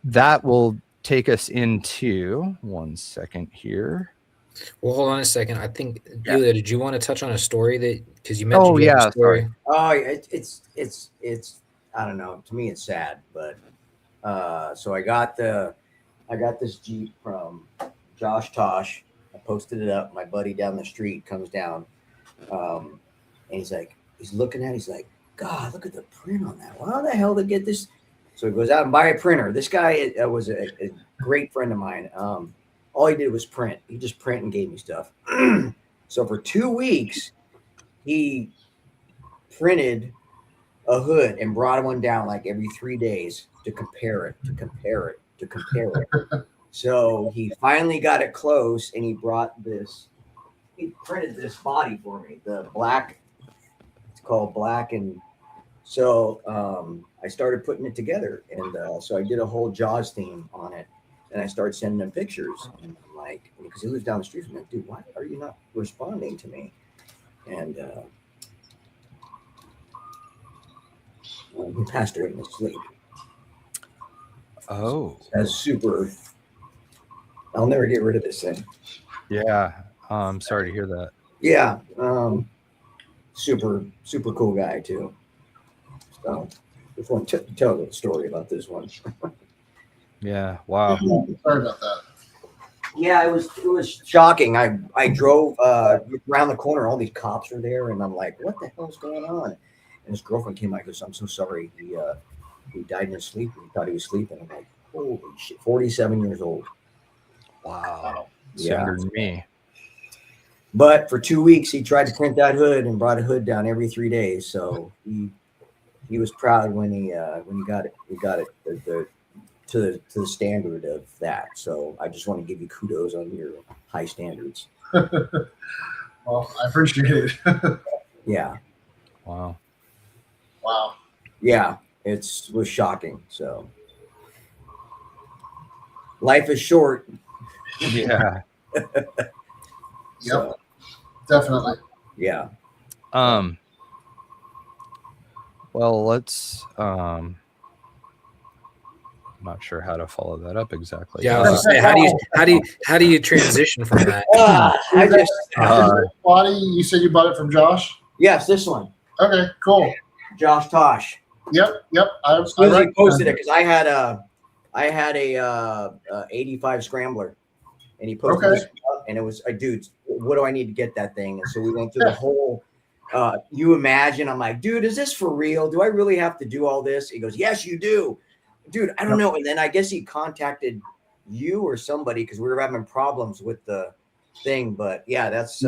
that will take us into, one second here. Well, hold on a second. I think, Yeah. Yulia, did you want to touch on a story that, because you mentioned you have a story? sorry. Oh, it's I don't know. To me, it's sad, but So I got this Jeep from Josh Tosh. I posted it up. My buddy down the street comes down, and he's looking at it. He's like, God, look at the print on that. How the hell to get this? So he goes out and buy a printer. This guy was a great friend of mine. All he did was print. He just print and gave me stuff. So for 2 weeks, he printed a hood and brought one down like every 3 days to compare it. So he finally got it close, and he printed this body for me, the black. It's called black, and so I started putting it together, and so I did a whole Jaws theme on it, and I started sending him pictures, and I'm like, because he lives down the street from me, dude, why are you not responding to me? And he passed away in his sleep. Oh, That's super. I'll never get rid of this thing. yeah. I'm sorry to hear that. Yeah, super cool guy too. So just want to tell a story about this one. Yeah. Wow. Sorry about that. Yeah, it was shocking. I drove around the corner. All these cops were there, and I'm like, "What the hell's going on?" And his girlfriend came out. Goes, "I'm so sorry. He died in his sleep. He thought he was sleeping." I'm like, "Holy shit!" 47 years old. Wow. It's Yeah. younger than me. But for 2 weeks, he tried to print that hood and brought a hood down every 3 days. So he was proud when he got it. We got it to the standard of that. So I just want to give you kudos on your high standards. Well, I appreciate it. Yeah, Wow. Wow. yeah, it was shocking. So life is short. Yeah. Yep. So, Definitely. yeah. Well, let's not sure how to follow that up exactly. Yeah, I was gonna say, how do you transition from that? I just Body, you said you bought it from Josh? yes, this one, Okay, cool. Josh Tosh. Yep. As soon as he posted it, because I had a 85 Scrambler, and he posted Okay. this up, and it was dude, what do I need to get that thing? And so we went through the whole. You imagine? I'm like, dude, is this for real? Do I really have to do all this? He goes, yes, you do, dude. I don't know. And then I guess he contacted you or somebody because we were having problems with the thing. But yeah, that's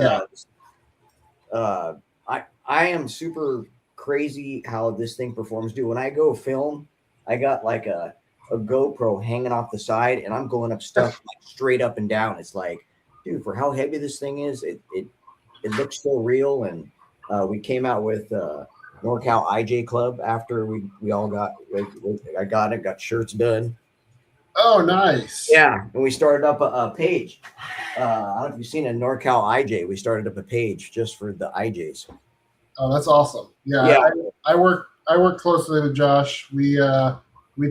I am super crazy how this thing performs. Dude, when I go film, I got like a GoPro hanging off the side, and I'm going up stuff like straight up and down. It's like, dude, for how heavy this thing is, it looks so real. And we came out with NorCal IJ Club after we all got. I got shirts done. Oh, nice. Yeah, and we started up a page. I don't know if you've seen a NorCal IJ. We started up a page just for the IJs. Oh, that's awesome. Yeah. Yeah. I work closely with Josh. We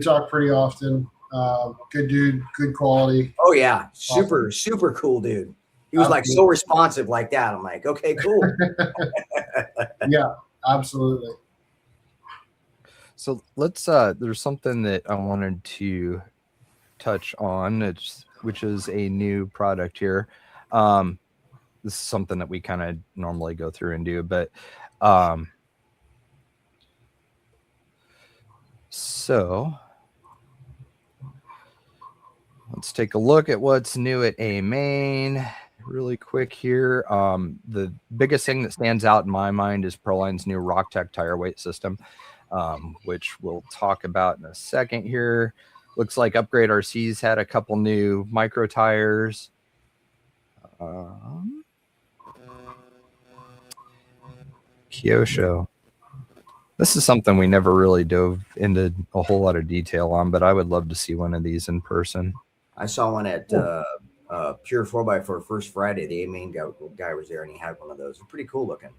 talk pretty often. Good dude, good quality. Oh yeah, super cool dude. He was like so responsive like that. I'm like, okay, cool. Yeah, absolutely. So let's there's something that I wanted to touch on, which is a new product here. This is something that we kind of normally go through and do, but so let's take a look at what's new at A-Main really quick here. The biggest thing that stands out in my mind is Proline's new RockTech tire weight system, which we'll talk about in a second here. Looks like Upgrade RC's had a couple new micro tires. Kyosho. This is something we never really dove into a whole lot of detail on, but I would love to see one of these in person. I saw one at Pure 4x4 First Friday. The A-Main guy was there, and he had one of those. Pretty cool looking.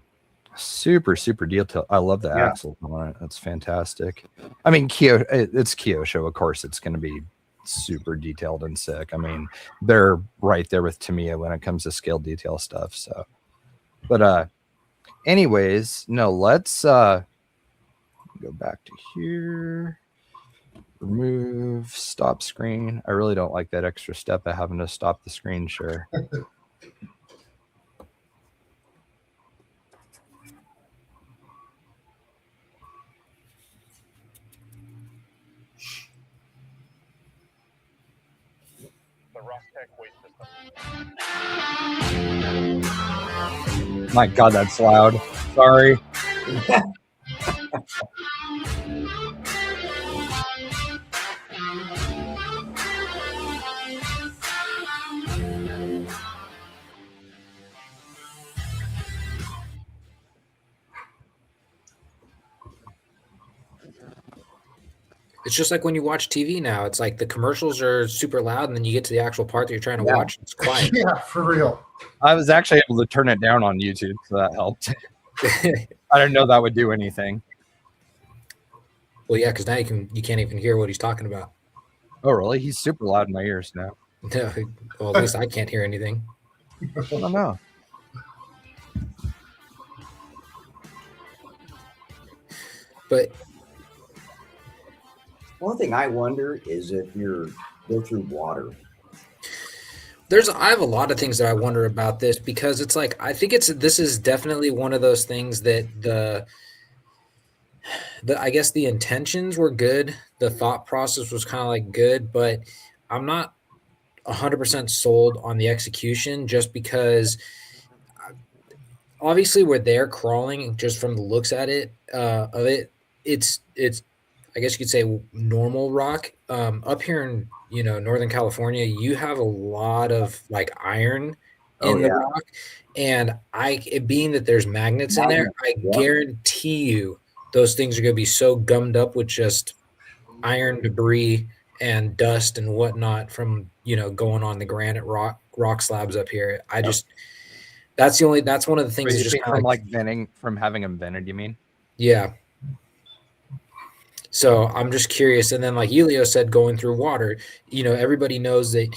Super detailed. I love the Yeah. axle on it. That's fantastic. I mean, it's Kyosho. Of course, it's going to be super detailed and sick. I mean, they're right there with Tamiya when it comes to scale detail stuff. So, but anyways, no, let's go back to here. Remove stop screen. I really don't like that extra step of having to stop the screen share. The Rostec weight system. My God, that's loud. Sorry. It's just like when you watch TV now. It's like the commercials are super loud, and then you get to the actual part that you're trying to Yeah. watch. It's quiet. Yeah, for real. I was actually able to turn it down on YouTube, so that helped. I didn't know that would do anything. Well, yeah, because now you can't even hear what he's talking about. Oh, really? He's super loud in my ears now. No, well, at least I can't hear anything. I don't know. But One thing I wonder is if you're go through water. I have a lot of things that I wonder about this, because it's like I think this is definitely one of those things that the I guess the intentions were good, the thought process was kind of like good, but I'm not 100% sold on the execution, just because obviously we're there crawling just from the looks at it of it. It's I guess you could say normal rock. Up here in Northern California, you have a lot of like iron in the rock, and it being that there's magnets in there, I guarantee you those things are going to be so gummed up with just iron debris and dust and whatnot from going on the granite rock slabs up here. That's one of the things Wait, that's you just think kind from of like venting, from having them vented, you mean? yeah. So I'm just curious. And then like Elio said, going through water, everybody knows that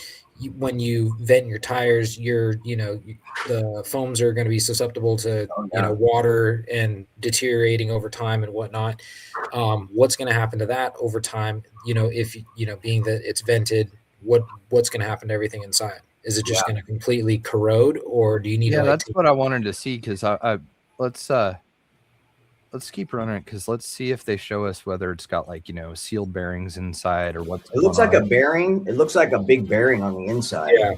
when you vent your tires, the foams are going to be susceptible to, water and deteriorating over time and whatnot. What's going to happen to that over time? If, being that it's vented, what's going to happen to everything inside? Is it just going to completely corrode, or do you need to that's what I wanted to see. Cause let's keep running it, because let's see if they show us whether it's got like sealed bearings inside or what. It looks like a bearing. It looks like a big bearing on the inside. Yeah,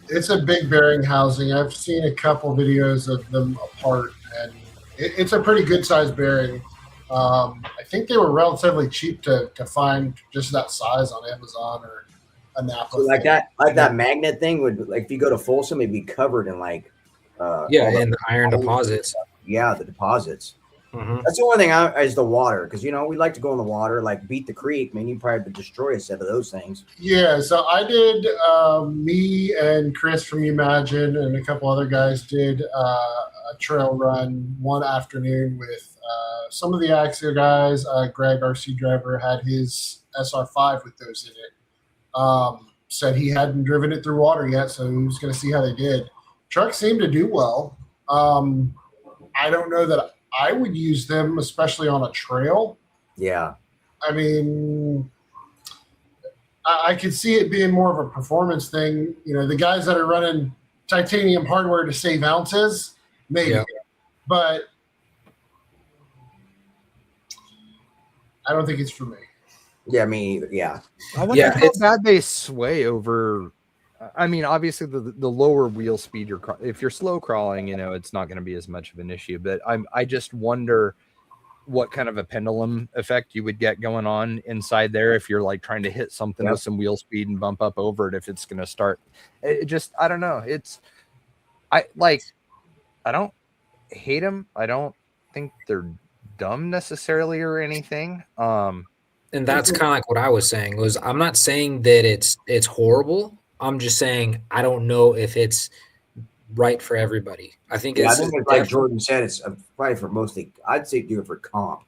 It's a big bearing housing. I've seen a couple videos of them apart, and it's a pretty good sized bearing. I think they were relatively cheap to find just that size on Amazon or a Napa. So like that magnet thing would, like, if you go to Folsom, it'd be covered in like and the iron deposits. Yeah, the deposits. Mm-hmm. That's the only thing is the water, because we like to go in the water, like Beat the Creek. Man, you probably would destroy a set of those things. Yeah, so I did. Me and Chris from Imagine and a couple other guys did a trail run one afternoon with some of the Axia guys. Greg, RC driver, had his SR5 with those in it. Said he hadn't driven it through water yet, so he was going to see how they did. Trucks seemed to do well. I don't know that I would use them, especially on a trail. Yeah. I mean, I could see it being more of a performance thing. The guys that are running titanium hardware to save ounces, maybe. Yeah. But I don't think it's for me. Yeah, me either. Yeah. I wonder how bad they sway over. I mean, obviously the lower wheel speed if you're slow crawling, it's not going to be as much of an issue. But I just wonder what kind of a pendulum effect you would get going on inside there if you're like trying to hit something with some wheel speed and bump up over it. If it's going to start, I don't know. I don't hate them. I don't think they're dumb necessarily or anything. And that's kind of like what I was saying. I'm not saying that it's horrible. I'm just saying I don't know if it's right for everybody. I think it's like Jordan said, it's probably for mostly. I'd say do it for comp.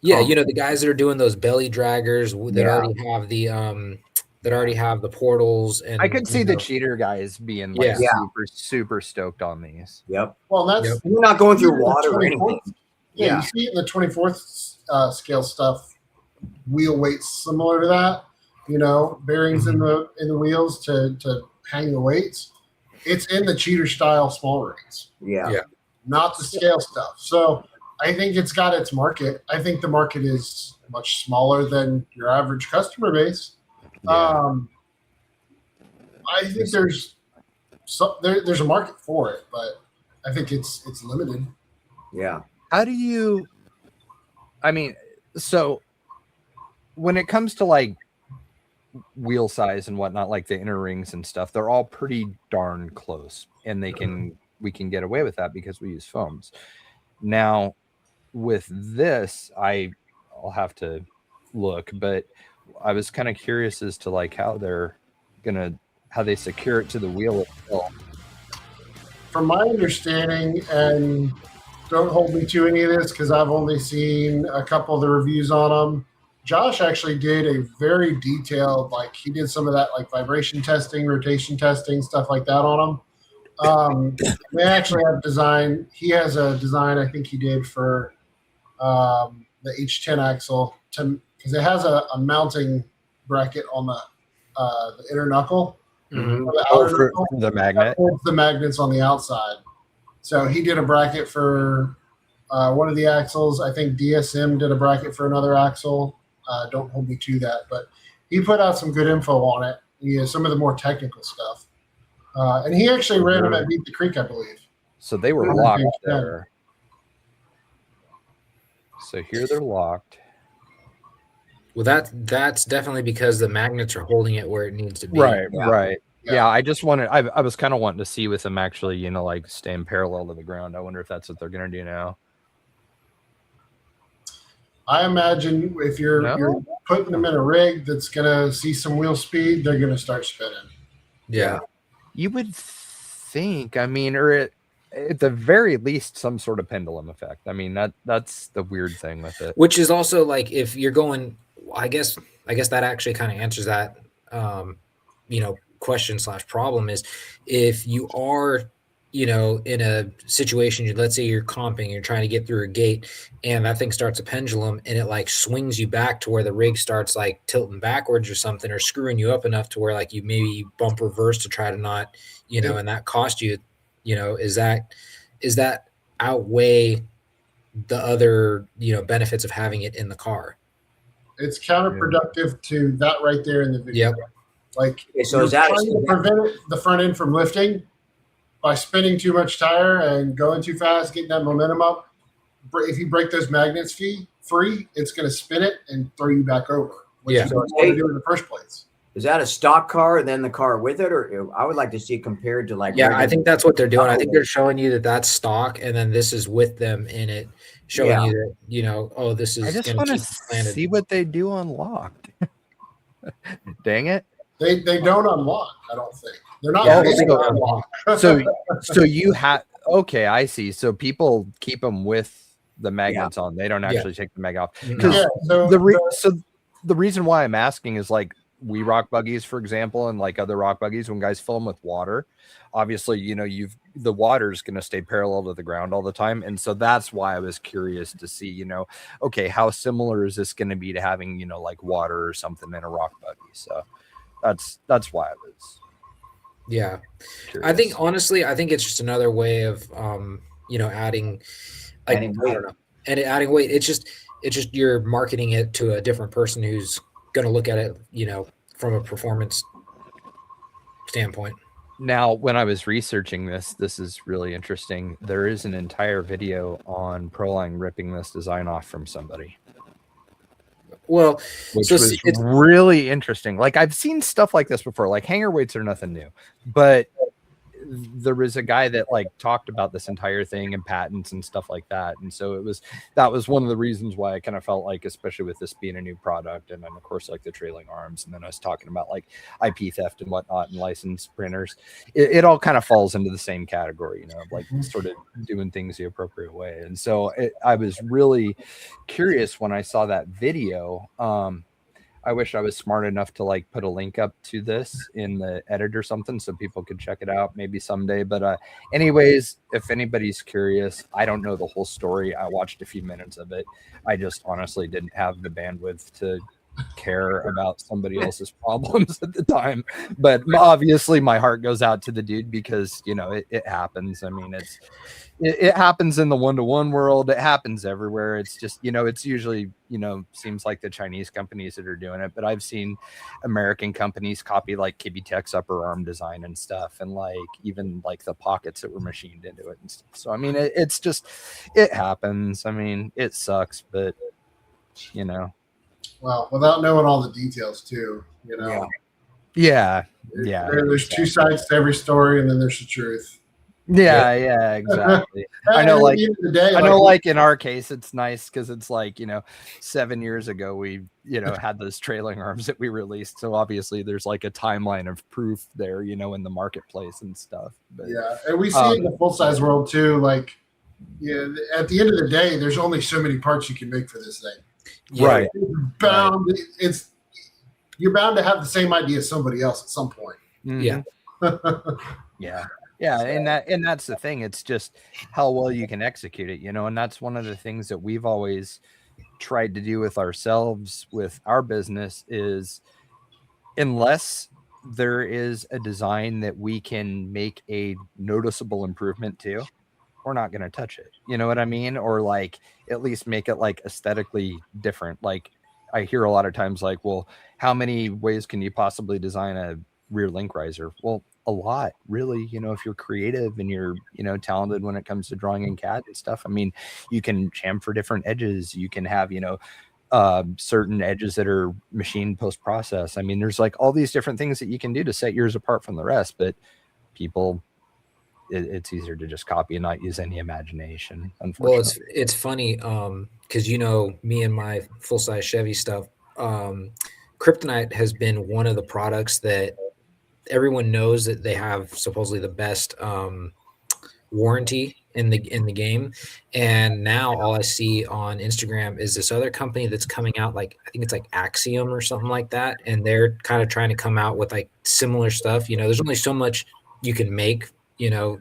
Yeah, the guys that are doing those belly draggers that already have the portals, and I could see the cheater guys being like super stoked on these. Yep. Well, that's you're not going through water or anything. Yeah, you see it in the 24th scale stuff wheel weights similar to that. Bearings in the wheels to hang the weights. It's in the cheater style small rigs, Yeah. not the scale stuff. So I think it's got its market. I think the market is much smaller than your average customer base. Yeah. I think there's a market for it, but I think it's limited. Yeah. How do you? I mean, so when it comes to like wheel size and whatnot, like the inner rings and stuff, they're all pretty darn close, and we can get away with that because we use foams. Now, with this, I'll have to look, but I was kind of curious as to like how they secure it to the wheel itself. From my understanding, and don't hold me to any of this because I've only seen a couple of the reviews on them. Josh actually did a very detailed, like he did some of that like vibration testing, rotation testing, stuff like that on them. They actually have design. He has a design I think he did for the H10 axle because it has a mounting bracket on the inner knuckle. Mhm. The outer for knuckle. the magnet. Holds the magnets on the outside. So he did a bracket for one of the axles. I think DSM did a bracket for another axle. Don't hold me to that, but he put out some good info on it. Some of the more technical stuff. And he actually ran them at Beat the Creek, I believe. So they were Yeah. locked there. So here they're locked. Well, that's definitely because the magnets are holding it where it needs to be. Right. Yeah. Yeah, I just wanted. I was kind of wanting to see with them actually, like staying parallel to the ground. I wonder if that's what they're gonna do now. I imagine if you're putting them in a rig that's going to see some wheel speed, they're going to start spinning. Yeah. You would think. I mean, or at the very least, some sort of pendulum effect. I mean, that's the weird thing with it. Which is also like if you're going, I guess that actually kind of answers that, question / problem is if you are, in a situation, let's say you're comping, you're trying to get through a gate and that thing starts a pendulum and it like swings you back to where the rig starts like tilting backwards or something, or screwing you up enough to where like you maybe bump reverse to try to not, and that cost you, is that outweigh the other, benefits of having it in the car? It's counterproductive to that right there in the video. Yep. Like, Okay, so you're is that trying to prevent the front end from lifting by spinning too much tire and going too fast, getting that momentum up. If you break those magnets free, it's going to spin it and throw you back over, which you don't want to do in the first place. Is that a stock car and then the car with it, or I would like to see it compared to like? Yeah, I think that's what they're doing. I think they're showing you that that's stock, and then this is with them in it, showing you that this is. I just want to see what they do unlocked. Dang it! They don't unlock. I don't think they're not. So you have okay. I see. So people keep them with the magnets on. They don't actually take the mag off. No. The reason why I'm asking is like we rock buggies, for example, and like other rock buggies, when guys fill them with water, obviously, the water is going to stay parallel to the ground all the time. And so that's why I was curious to see, okay, how similar is this going to be to having, like water or something in a rock buggy? So that's why I was. Yeah. Curious. I think it's just another way of, adding, like, Adding weight. I don't know, and adding weight. It's just you're marketing it to a different person who's going to look at it, from a performance standpoint. Now, when I was researching this is really interesting. There is an entire video on Proline ripping this design off from somebody. Well, Which so was really interesting. Like I've seen stuff like this before. Like hanger weights are nothing new, but there was a guy that like talked about this entire thing and patents and stuff like that. And so that was one of the reasons why I kind of felt like, especially with this being a new product, and then of course like the trailing arms, and then I was talking about like IP theft and whatnot and licensed printers. It all kind of falls into the same category, like sort of doing things the appropriate way. And so I was really curious when I saw that video. I wish I was smart enough to like put a link up to this in the edit or something so people could check it out maybe someday. But anyways, if anybody's curious, I don't know the whole story. I watched a few minutes of it. I just honestly didn't have the bandwidth to care about somebody else's problems at the time. But obviously my heart goes out to the dude because, you know, it happens. I mean, it happens in the one-to-one world. It happens everywhere. It's just, you know, it's usually, you know, seems like the Chinese companies that are doing it, but I've seen American companies copy like Kibitech's upper arm design and stuff, and like even like the pockets that were machined into it and stuff. So I mean, it's just, it happens. I mean, it sucks, but you know. Well, without knowing all the details too, you know. Yeah. There's two sides to every story, and then there's the truth. Yeah, exactly. I know, like, I know, like in our case, it's nice because it's like, you know, 7 years ago we, you know, had those trailing arms that we released. So obviously there's like a timeline of proof there, you know, in the marketplace and stuff. But, yeah, and we see it in the full size world too. Like, yeah, at the end of the day, there's only so many parts you can make for this thing. Right. You're bound to have the same idea as somebody else at some point. Mm-hmm. Yeah, and that's the thing. It's just how well you can execute it, you know, and that's one of the things that we've always tried to do with ourselves, with our business, is unless there is a design that we can make a noticeable improvement to, we're not going to touch it. You know what I mean? Or like at least make it like aesthetically different. Like I hear a lot of times like, well, how many ways can you possibly design a rear link riser? Well, a lot, really. You know, if you're creative and you're, you know, talented when it comes to drawing in CAD and stuff, I mean, you can chamfer different edges. You can have, you know, certain edges that are machined post-process. I mean, there's like all these different things that you can do to set yours apart from the rest, but people, it's easier to just copy and not use any imagination, unfortunately. Well, it's funny because, you know, me and my full-size Chevy stuff, Kryptonite has been one of the products that everyone knows that they have supposedly the best warranty in the game. And now all I see on Instagram is this other company that's coming out, like I think it's like Axiom or something like that, and they're kind of trying to come out with like similar stuff. You know, there's only so much you can make, you know,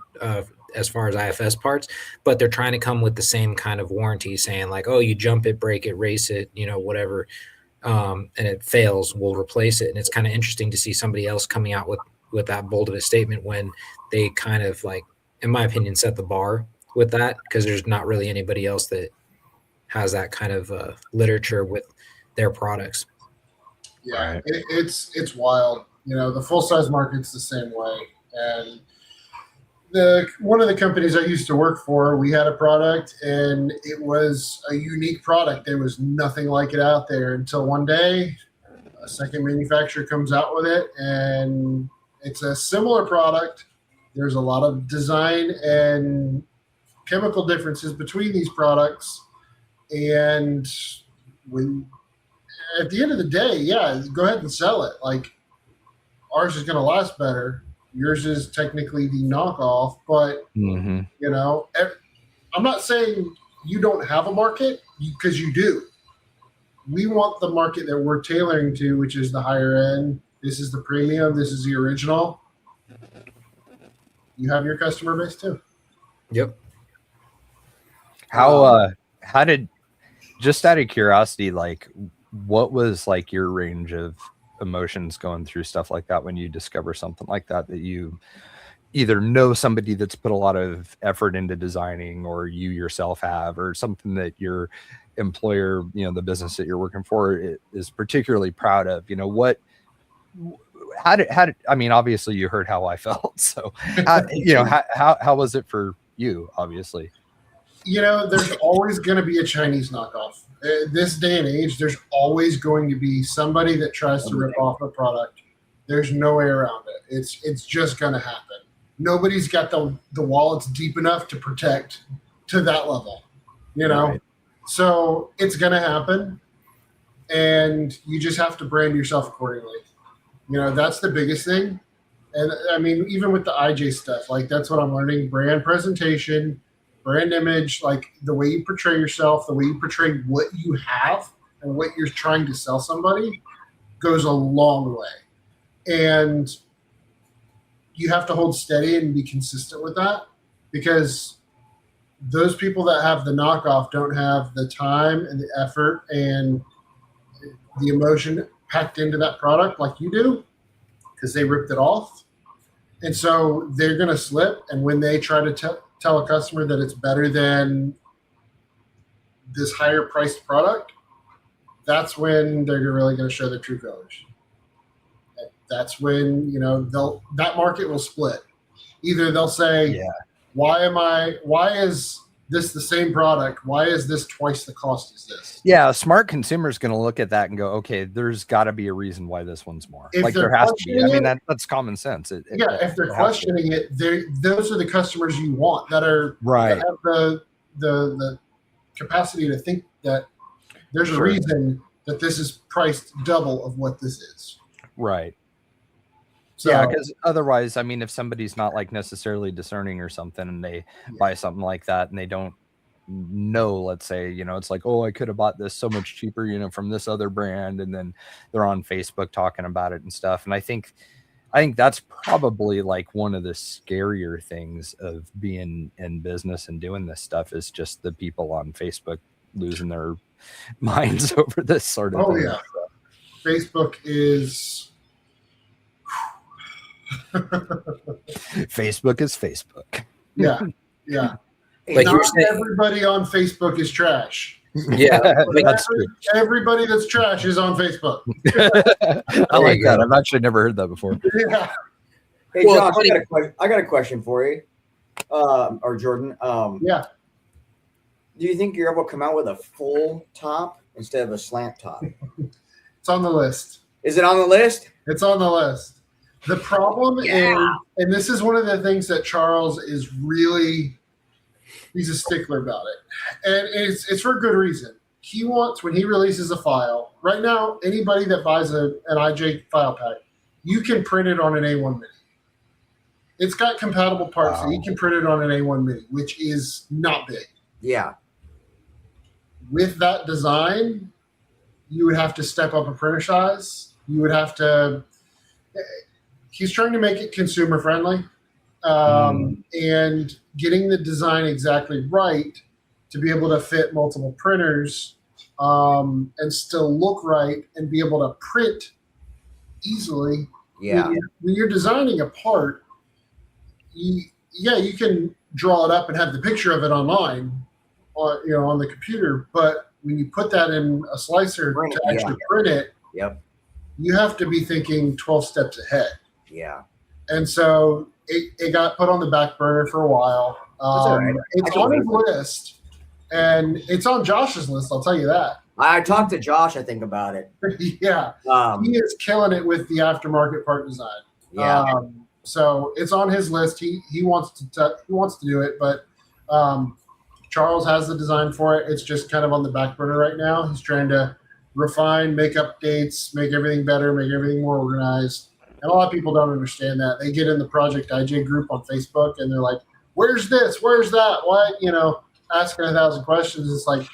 as far as IFS parts, but they're trying to come with the same kind of warranty, saying like, oh, you jump it, break it, race it, you know, whatever, and it fails, we'll replace it. And it's kind of interesting to see somebody else coming out with that bold of a statement when they kind of, like, in my opinion, set the bar with that, because there's not really anybody else that has that kind of literature with their products. Yeah, Right. it's wild. You know, the full size market's the same way. And one of the companies I used to work for, we had a product and it was a unique product. There was nothing like it out there until one day a second manufacturer comes out with it, and it's a similar product. There's a lot of design and chemical differences between these products. And when at the end of the day, yeah, go ahead and sell it. Like, ours is going to last better. Yours is technically the knockoff, but Mm-hmm. you know, I'm not saying you don't have a market, because you do. We want the market that we're tailoring to, which is the higher end. This is the premium. This is the original. You have your customer base too. Yep. How did, just out of curiosity, like what was like your range of emotions going through stuff like that when you discover something like that you either know somebody that's put a lot of effort into designing, or you yourself have, or something that your employer, you know, the business that you're working for is particularly proud of? You know, how did I mean, obviously you heard how I felt, so you know, how was it for you? Obviously, you know, there's always going to be a Chinese knockoff. This day and age, there's always going to be somebody that tries to rip off a product. There's no way around it. It's just going to happen. Nobody's got the wallets deep enough to protect to that level, you know? Right. So it's going to happen, and you just have to brand yourself accordingly. You know, that's the biggest thing. And I mean, even with the IJ stuff, like, that's what I'm learning: brand presentation, brand image, like the way you portray yourself, the way you portray what you have and what you're trying to sell somebody. goes a long way. And you have to hold steady and be consistent with that, because those people that have the knockoff don't have the time and the effort and the emotion packed into that product like you do, because they ripped it off. And so they're going to slip. And when they try to tell a customer that it's better than this higher priced product, that's when they're really going to show their true colors. That's when, that market will split. Either they'll say, why is this the same product? Why is this twice the cost as this? Yeah, a smart consumer is going to look at that and go, okay, there's got to be a reason why this one's more. If Like they're there has to be. I mean, questioning that's common sense. If they're questioning it, those are the customers you want that are Right. that have the capacity to think that there's a Sure. reason that this is priced double of what this is. Right. So, Yeah, because otherwise, I mean, if somebody's not like necessarily discerning or something and they buy something like that and they don't know, let's say, it's like, oh, I could have bought this so much cheaper, from this other brand, and then they're on Facebook talking about it and stuff. And I think that's probably like one of the scarier things of being in business and doing this stuff is just the people on Facebook losing their minds over this sort of oh thing. yeah, Facebook is. Facebook is Facebook. Yeah. Like you were Not saying, everybody on Facebook is trash. yeah, like, That's true. Everybody that's trash is on Facebook. I like that. I've actually never heard that before. Yeah. Hey, Well, Josh, I got a question for you, or Jordan. Yeah. Do you think you're able to come out with a full top instead of a slant top? It's on the list. Is it on the list? It's on the list. The problem is, and this is one of the things that Charles is really, he's a stickler about it. And it's for a good reason. He wants, when he releases a file, right now, anybody that buys an IJ file pack, you can print it on an A1 Mini. It's got compatible parts that you can print it on an A1 Mini, which is not big. Yeah. With that design, you would have to step up a printer size. You would have to. He's trying to make it consumer friendly, and getting the design exactly right to be able to fit multiple printers, and still look right and be able to print easily. Yeah. When you're designing a part, you can draw it up and have the picture of it online, on the computer. But when you put that in a slicer to actually print it, Yep. you have to be thinking 12 steps ahead. Yeah. And so it got put on the back burner for a while. all right. It's on his list, and it's on Josh's list. I'll tell you that. I talked to Josh, I think, about it. Yeah, he is killing it with the aftermarket part design. Yeah. So it's on his list. He wants to do it, but Charles has the design for it. It's just kind of on the back burner right now. He's trying to refine, make updates, make everything better, make everything more organized. And a lot of people don't understand that. They get in the Project IJ group on Facebook and they're like, "Where's this? Where's that? What?" Asking 1,000 questions. It's like,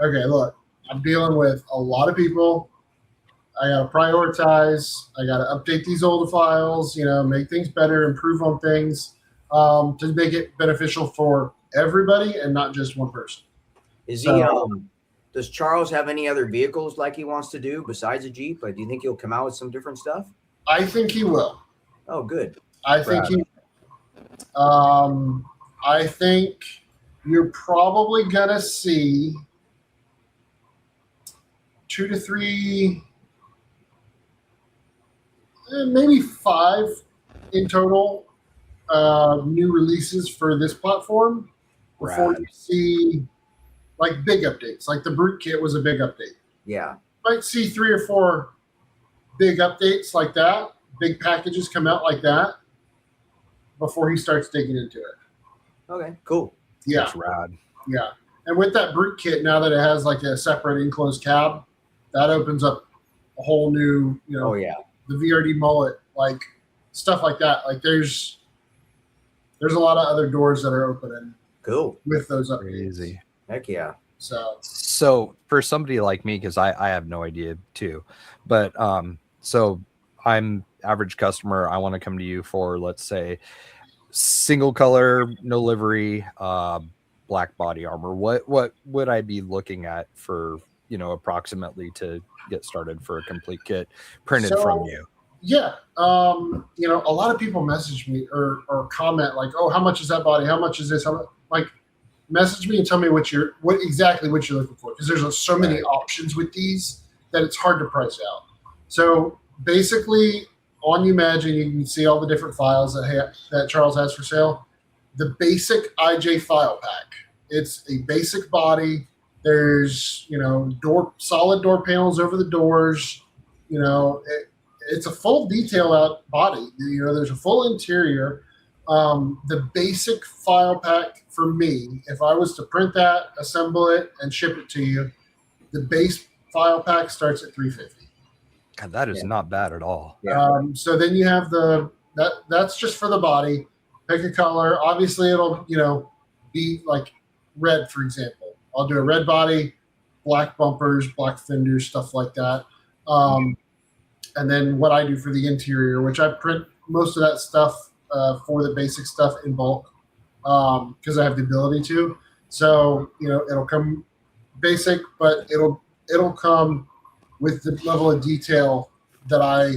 okay, look, I'm dealing with a lot of people. I got to prioritize. I got to update these older files, make things better, improve on things, to make it beneficial for everybody and not just one person. Is he? Does Charles have any other vehicles like he wants to do besides a Jeep? Like, do you think he'll come out with some different stuff? I think he will. Oh, good. I think you're probably gonna see 2 to 3, maybe 5 in total new releases for this platform before you see like big updates. Like the Brute Kit was a big update. Yeah. Might see 3 or 4 big updates like that, big packages come out like that before he starts digging into it. Okay, cool. Yeah. That's rad. Yeah. And with that Brute Kit, now that it has like a separate enclosed cab, that opens up a whole new, Oh, yeah. the VRD mullet, like stuff like that. Like there's a lot of other doors that are opening Cool. with those updates. Crazy. Heck yeah. So for somebody like me, because I have no idea too, but so I'm average customer. I want to come to you for, let's say, single color, no livery, black body armor. What would I be looking at for, approximately to get started for a complete kit printed from you? Yeah. A lot of people message me or comment like, oh, how much is that body? How much is this? Message me and tell me what you're looking for, because there's so many options with these that it's hard to price out. So basically, on Umagine, you can see all the different files that Charles has for sale. The basic IJ file pack. It's a basic body. There's solid door panels over the doors. It's a full detail out body. There's a full interior. The basic file pack for me, if I was to print that, assemble it, and ship it to you, the base file pack starts at $350. God, that is not bad at all. Yeah. So then you have that's just for the body. Pick a color. Obviously, it'll be like red, for example. I'll do a red body, black bumpers, black fenders, stuff like that. And then what I do for the interior, which I print most of that stuff for the basic stuff in bulk, because I have the ability to. So it'll come basic, but it'll come with the level of detail that I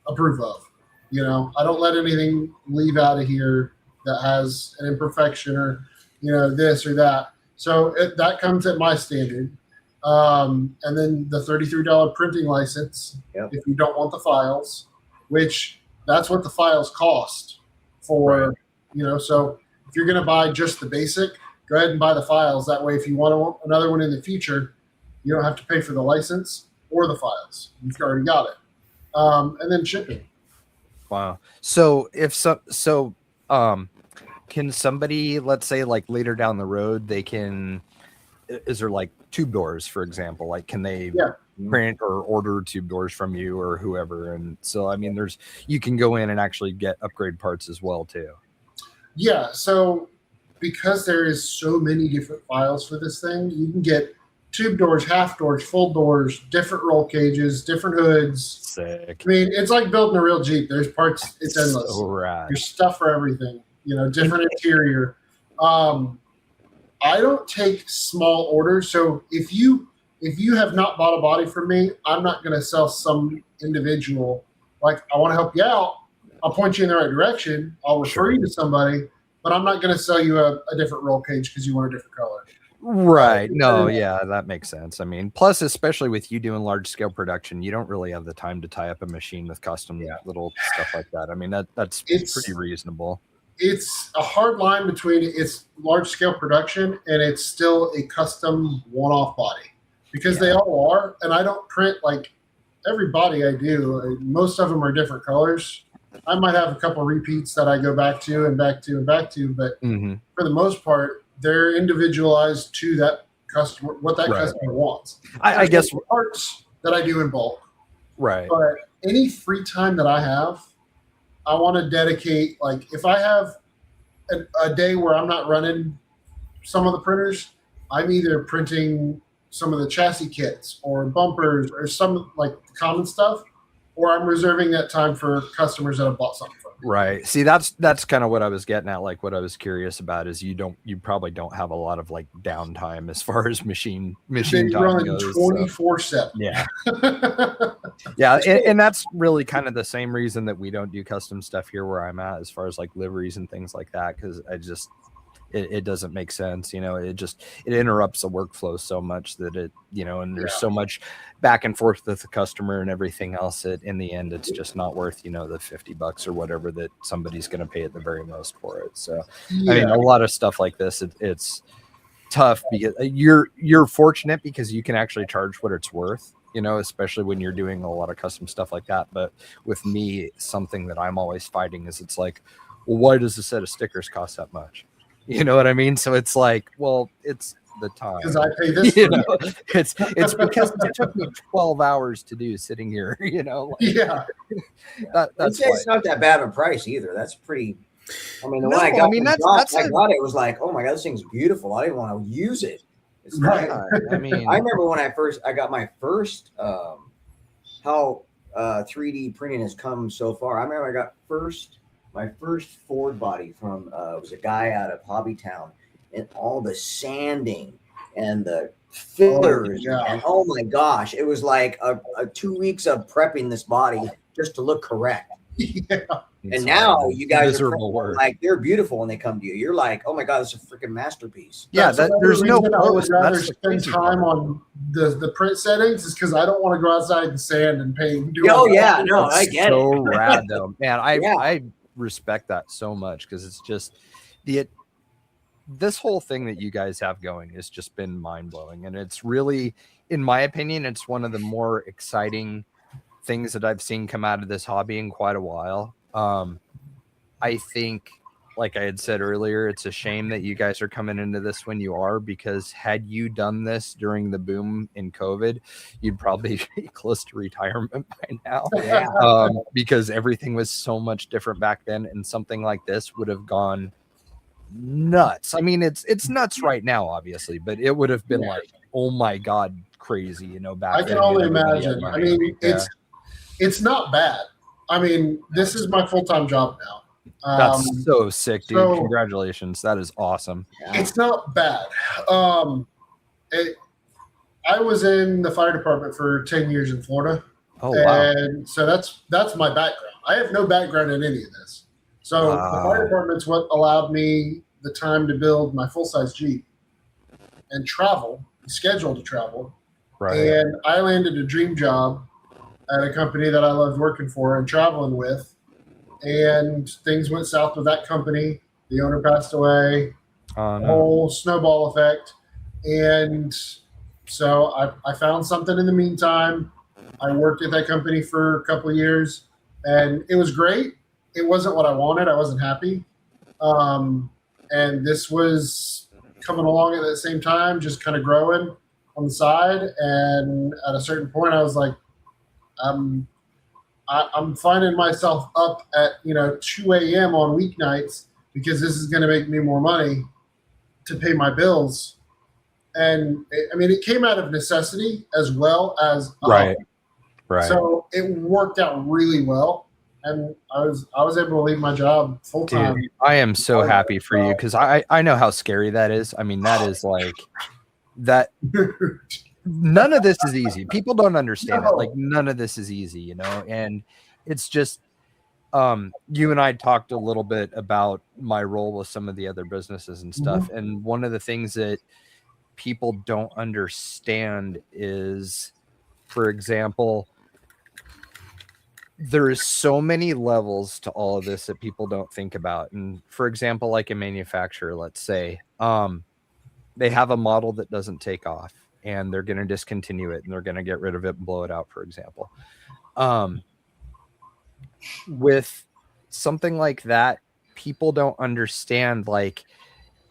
approve of. I don't let anything leave out of here that has an imperfection or this or that. So that comes at my standard. And then the $33 printing license, if you don't want the files, which that's what the files cost for, so if you're going to buy just the basic, go ahead and buy the files. That way, if you want another one in the future, you don't have to pay for the license or the files. You've already got it. And then shipping. Wow. So can somebody, let's say, like later down the road, is there like tube doors, for example? Like, can they print or order tube doors from you or whoever? And so, I mean, you can go in and actually get upgrade parts as well too. Yeah. So because there is so many different files for this thing, you can get tube doors, half doors, full doors, different roll cages, different hoods. Sick. I mean, it's like building a real Jeep. There's parts. It's endless. So rad. There's stuff for everything. Different interior. I don't take small orders. So if you have not bought a body from me, I'm not going to sell some individual. Like, I want to help you out. I'll point you in the right direction. I'll refer you to somebody, but I'm not going to sell you a different roll cage because you want a different color. Right. No, yeah, that makes sense. I mean, plus, especially with you doing large scale production, you don't really have the time to tie up a machine with custom little stuff like that. I mean, that's pretty reasonable. It's a hard line between it's large scale production and it's still a custom one-off body, because they all are. And I don't print like every body I do. Most of them are different colors. I might have a couple repeats that I go back to and back to and back to, but for the most part, they're individualized to that customer, what that customer wants. I guess parts that I do in bulk. Right. But any free time that I have, I want to dedicate, like if I have a day where I'm not running some of the printers, I'm either printing some of the chassis kits or bumpers or some like the common stuff, or I'm reserving that time for customers that have bought something from me. Right. See, that's kind of what I was getting at. Like, what I was curious about is you probably don't have a lot of like downtime as far as machine time goes. 24/7. Yeah. Yeah. And that's really kind of the same reason that we don't do custom stuff here where I'm at, as far as like liveries and things like that. Cause it doesn't make sense. It interrupts the workflow so much that and there's so much back and forth with the customer and everything else that in the end, it's just not worth, the $50 or whatever that somebody's going to pay at the very most for it. So, I mean, a lot of stuff like this, it's tough because you're fortunate because you can actually charge what it's worth, especially when you're doing a lot of custom stuff like that. But with me, something that I'm always fighting is it's like, well, why does a set of stickers cost that much? You know what I mean? So it's like, well, it's the time. Because I pay this. It's because it took me 12 hours to do sitting here. That's it's not that bad of a price either. That's pretty. I mean, when I got it, it was like, oh my god, this thing's beautiful. I didn't want to use it. Right. I mean, I remember when I got my first how 3D printing has come so far. I remember I got my first Ford body from it was a guy out of Hobbytown, and all the sanding and the fillers yeah. and oh my gosh, it was like a 2 weeks of prepping this body just to look correct. Yeah. And now you guys miserable are work. like they're beautiful when they come to you. You're like, oh my god, it's a freaking masterpiece. Yeah, That's another there's no reason I would post. rather That's the spend crazy time part. on the print settings is because I don't want to go outside and sand and paint. And do Oh all that. yeah, no, I It's get so it. rad though, man. Yeah. I respect that so much because it's just this whole thing that you guys have going has just been mind blowing, and it's really, in my opinion, it's one of the more exciting things that I've seen come out of this hobby in quite a while. I think, like I had said earlier, it's a shame that you guys are coming into this when you are, because had you done this during the boom in COVID, you'd probably be close to retirement by now. Yeah. Because everything was so much different back then, and something like this would have gone nuts. I mean, it's nuts right now, obviously, but it would have been like, oh my god, crazy, back I then. can only everybody had imagine. I money. mean, Yeah. it's not bad. I mean, this is my full-time job now. That's so sick, dude. so- Congratulations. That is awesome. It's not bad. I was in the fire department for 10 years in Florida. Oh wow. And so that's my background. I have no background in any of this. So the fire department's what allowed me the time to build my full-size Jeep and travel, scheduled to travel. Right. And I landed a dream job at a company that I loved working for and traveling with. And things went south with that company. The owner passed away. Oh, no. Whole snowball effect. And so I found something in the meantime. I worked at that company for a couple of years, and it was great. It wasn't what I wanted. I wasn't happy. And this was coming along at the same time, just kind of growing on the side. And at a certain point, I was like, I'm finding myself up at 2 a.m. on weeknights because this is going to make me more money to pay my bills. And it came out of necessity as well as Right. So it worked out really well, and I was able to leave my job full time. Dude, I am so happy for you because I know how scary that is. I mean, that is like that. None of this is easy. People don't understand it. Like, none of this is easy, and it's just you and I talked a little bit about my role with some of the other businesses and stuff. And one of the things that people don't understand is, for example, there is so many levels to all of this that people don't think about. And for example, like a manufacturer, let's say, they have a model that doesn't take off and they're going to discontinue it and they're going to get rid of it and blow it out, for example. With something like that, people don't understand, like,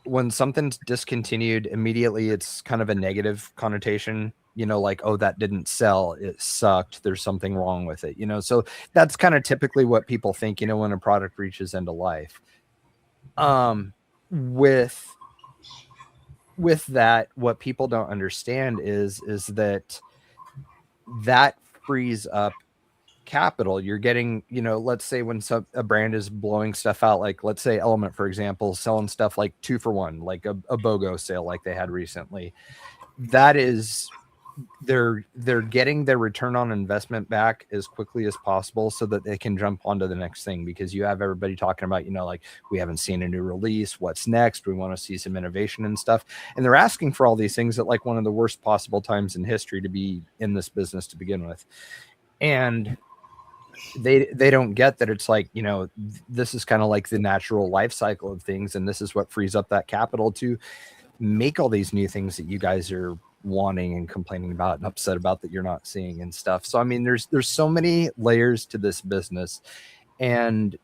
when something's discontinued, immediately it's kind of a negative connotation, like, oh, that didn't sell, it sucked, there's something wrong with it, so that's kind of typically what people think, when a product reaches end of life. With that, what people don't understand is that frees up capital. You're getting, let's say when a brand is blowing stuff out, like let's say Element, for example, selling stuff like 2 for 1, like a BOGO sale like they had recently. That is, they're getting their return on investment back as quickly as possible so that they can jump onto the next thing, because you have everybody talking about, like, we haven't seen a new release, what's next, we want to see some innovation and stuff, and they're asking for all these things at like one of the worst possible times in history to be in this business to begin with. And they don't get that it's like, this is kind of like the natural life cycle of things, and this is what frees up that capital to make all these new things that you guys are wanting and complaining about and upset about that you're not seeing and stuff. So I mean, there's so many layers to this business, and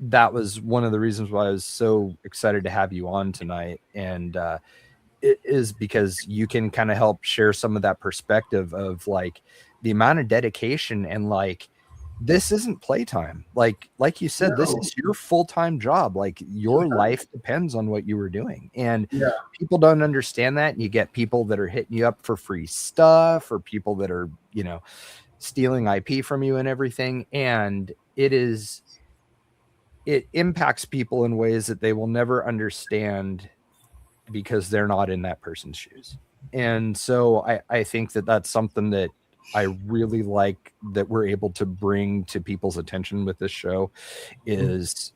that was one of the reasons why I was so excited to have you on tonight. And it is because you can kind of help share some of that perspective of like the amount of dedication and like this isn't playtime. Like you said, this No. is your full-time job. Like your Yeah. life depends on what you were doing. And Yeah. people don't understand that. And you get people that are hitting you up for free stuff, or people that are, stealing IP from you and everything. And it impacts people in ways that they will never understand because they're not in that person's shoes. And so I think that that's something that I really like that we're able to bring to people's attention with this show is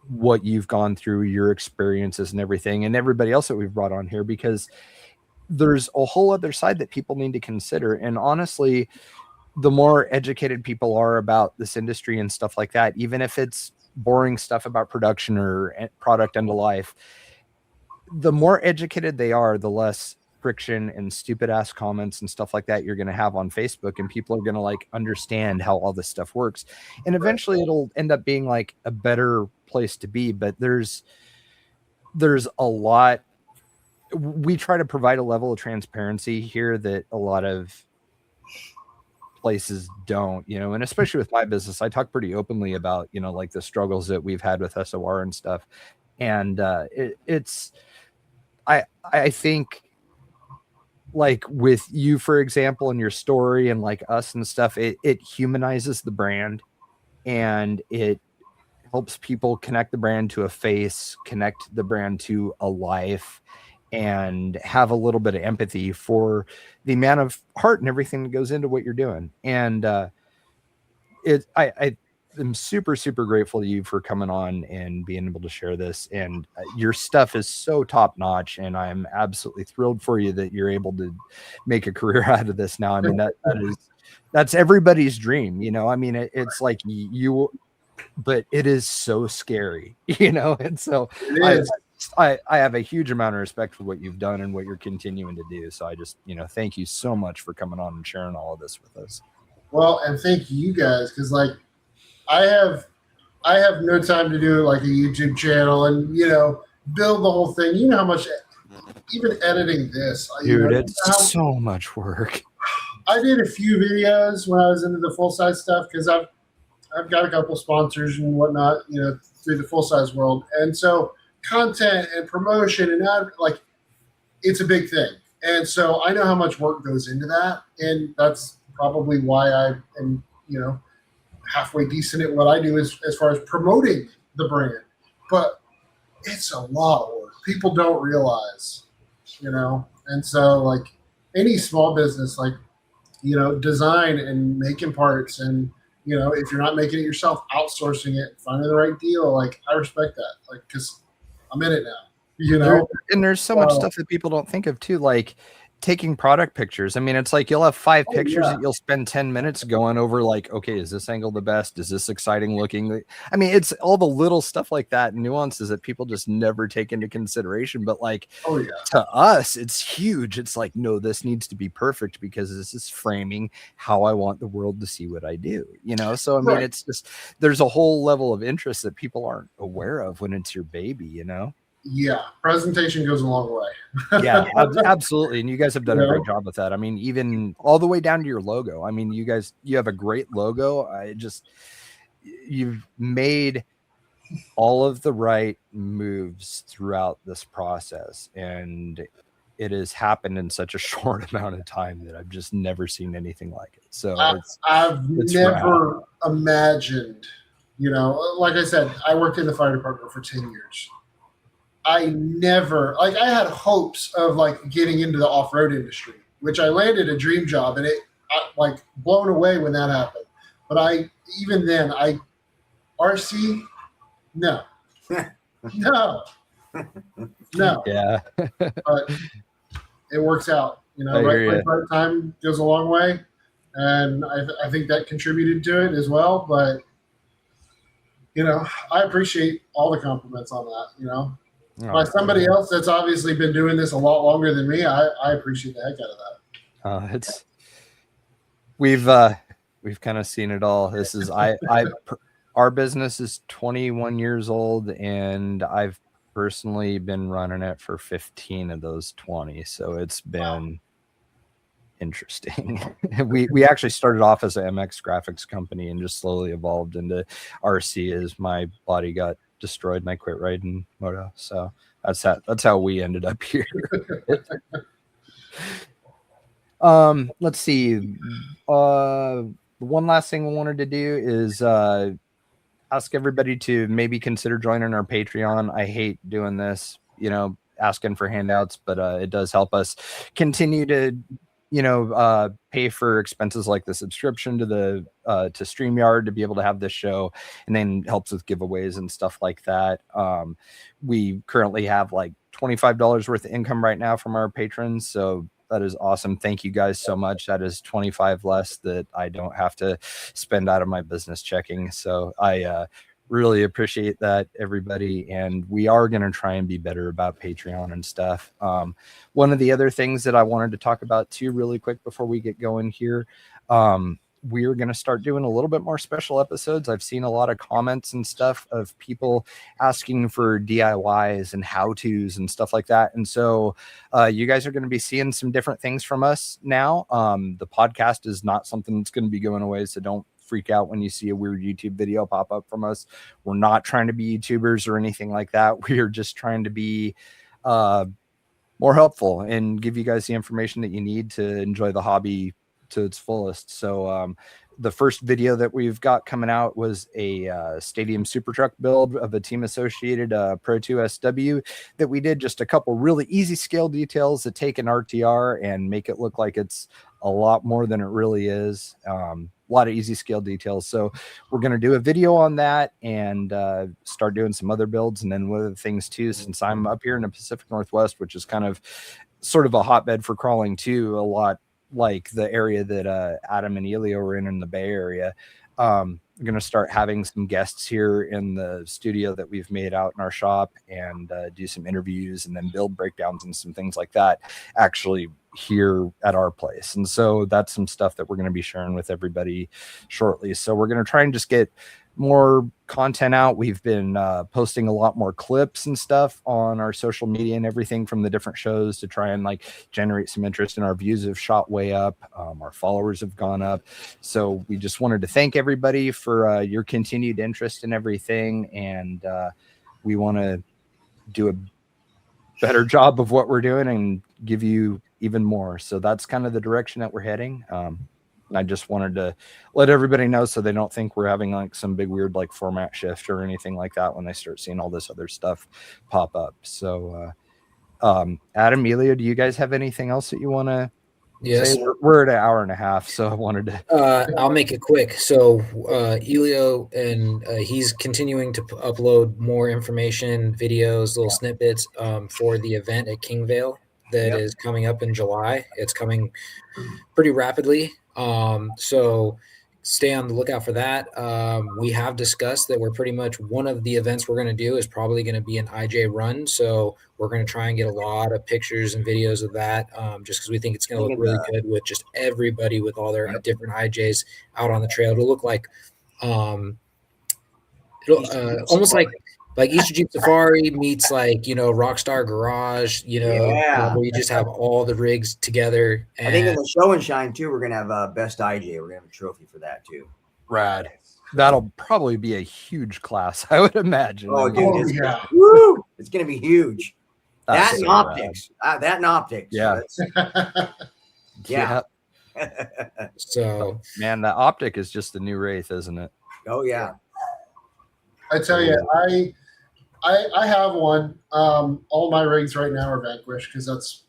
what you've gone through, your experiences and everything, and everybody else that we've brought on here, because there's a whole other side that people need to consider. And honestly, the more educated people are about this industry and stuff like that, even if it's boring stuff about production or product end of life, the more educated they are, the less friction and stupid ass comments and stuff like that you're going to have on Facebook, and people are going to like understand how all this stuff works, and eventually it'll end up being like a better place to be. But there's a lot, we try to provide a level of transparency here that a lot of places don't, and especially with my business, I talk pretty openly about, like the struggles that we've had with SOR and stuff. And I think, like with you, for example, and your story and like us and stuff, it humanizes the brand, and it helps people connect the brand to a face, connect the brand to a life, and have a little bit of empathy for the amount of heart and everything that goes into what you're doing. And I'm super, super grateful to you for coming on and being able to share this. And your stuff is so top notch, and I'm absolutely thrilled for you that you're able to make a career out of this now. I mean, that's everybody's dream, I mean, it's like you, but it is so scary, and so It is. I have a huge amount of respect for what you've done and what you're continuing to do. So I just, thank you so much for coming on and sharing all of this with us. Well, and thank you guys, because like I have no time to do like a YouTube channel and build the whole thing. You know how much even editing this, Dude, it's so much work. I did a few videos when I was into the full size stuff because I've got a couple sponsors and whatnot, through the full size world, and so content and promotion and like it's a big thing, and so I know how much work goes into that, and that's probably why I am halfway decent at what I do as far as promoting the brand. But it's a lot of work. People don't realize, and so like any small business, like design and making parts, and if you're not making it yourself, outsourcing it, finding the right deal, like I respect that, like because I'm in it now, And there's so much stuff that people don't think of too, like taking product pictures. I mean, it's like you'll have 5 pictures that you'll spend 10 minutes going over, like, okay, is this angle the best? Is this exciting looking? I mean, it's all the little stuff like that, nuances that people just never take into consideration. But like to us, it's huge. It's like, no, this needs to be perfect because this is framing how I want the world to see what I do, So I mean, it's just, there's a whole level of interest that people aren't aware of when it's your baby, Yeah, presentation goes a long way. Yeah, absolutely. And you guys have done a great job with that. I mean, even all the way down to your logo. I mean, you have a great logo. You've made all of the right moves throughout this process, and it has happened in such a short amount of time that I've just never seen anything like it. So I've never imagined, like I said, I worked in the fire department for 10 years. I never, like, I had hopes of like getting into the off-road industry, which I landed a dream job, and like blown away when that happened. But RC, no, no. Yeah. But it works out, right time goes a long way. And I think that contributed to it as well. But, I appreciate all the compliments on that, By somebody else that's obviously been doing this a lot longer than me, I appreciate the heck out of that. We've kind of seen it all. This is our business is 21 years old, and I've personally been running it for 15 of those 20. So it's been interesting. we actually started off as an MX graphics company and just slowly evolved into RC as my body got destroyed and I quit riding moto. So that's how we ended up here. Let's see. One last thing I wanted to do is ask everybody to maybe consider joining our Patreon. I hate doing this, asking for handouts, but it does help us continue to pay for expenses like the subscription to to StreamYard to be able to have this show, and then helps with giveaways and stuff like that. We currently have like $25 worth of income right now from our patrons, so that is awesome. Thank you guys so much. That is 25 less that I don't have to spend out of my business checking. So I really appreciate that, everybody. And we are going to try and be better about Patreon and stuff. One of the other things that I wanted to talk about too, really quick before we get going here, we're going to start doing a little bit more special episodes. I've seen a lot of comments and stuff of people asking for DIYs and how-tos and stuff like that. And so you guys are going to be seeing some different things from us now. The podcast is not something that's going to be going away, so don't freak out when you see a weird YouTube video pop up from us. We're not trying to be YouTubers or anything like that. We are just trying to be more helpful and give you guys the information that you need to enjoy the hobby to its fullest. So the first video that we've got coming out was a Stadium Super Truck build of a Team Associated Pro 2 SW that we did just a couple really easy scale details that take an RTR and make it look like it's a lot more than it really is. A lot of easy scale details. So we're going to do a video on that and start doing some other builds. And then one of the things too, since I'm up here in the Pacific Northwest, which is kind of sort of a hotbed for crawling too, a lot like the area that Adam and Elio were in the Bay Area. We're going to start having some guests here in the studio that we've made out in our shop and do some interviews and then build breakdowns and some things like that actually here at our place. And so that's some stuff that we're going to be sharing with everybody shortly. So we're going to try and just get more content out. We've been posting a lot more clips and stuff on our social media and everything from the different shows to try and like generate some interest. And our views have shot way up. Our followers have gone up. So we just wanted to thank everybody for your continued interest in everything. And we want to do a better job of what we're doing and give you even more. So that's kind of the direction that we're heading. And I just wanted to let everybody know so they don't think we're having like some big weird like format shift or anything like that when they start seeing all this other stuff pop up. So Adam, Elio, do you guys have anything else that you want to say? We're at an hour and a half, so I wanted to I'll make it quick. So Elio, and he's continuing to upload more information, videos, little snippets for the event at Kingvale that is coming up in July. It's coming pretty rapidly. So stay on the lookout for that. We have discussed that we're pretty much one of the events we're going to do is probably going to be an IJ run. So we're going to try and get a lot of pictures and videos of that just because we think it's going to look really good with just everybody with all their different IJs out on the trail. It'll look like it'll almost like Easter Jeep Safari meets like, Rockstar Garage, where you just have all the rigs together. And I think in the show and shine too, we're gonna have best IJ. We're gonna have a trophy for that too. Rad. That'll probably be a huge class, I would imagine. Oh, dude, it's gonna be huge. That and optics. That and optics. Yeah. Yeah. So man, the optic is just the new Wraith, isn't it? Oh yeah. I tell you, I have one. All my rigs right now are Vanquish because that's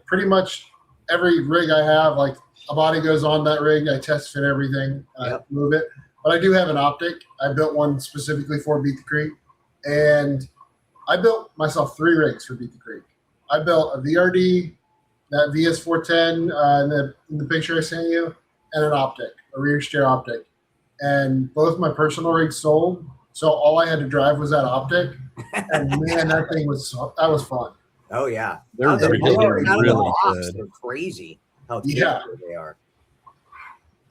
pretty much every rig I have. Like a body goes on that rig, I test fit everything, move it. But I do have an optic. I built one specifically for Beat the Creek, and I built myself 3 rigs for Beat the Creek. I built a VRD, that VS410 in the picture I sent you, and an optic, a rear steer optic. And both my personal rigs sold. So all I had to drive was that optic, and man, that was fun. Oh yeah, they're really good. They're crazy how capable they are.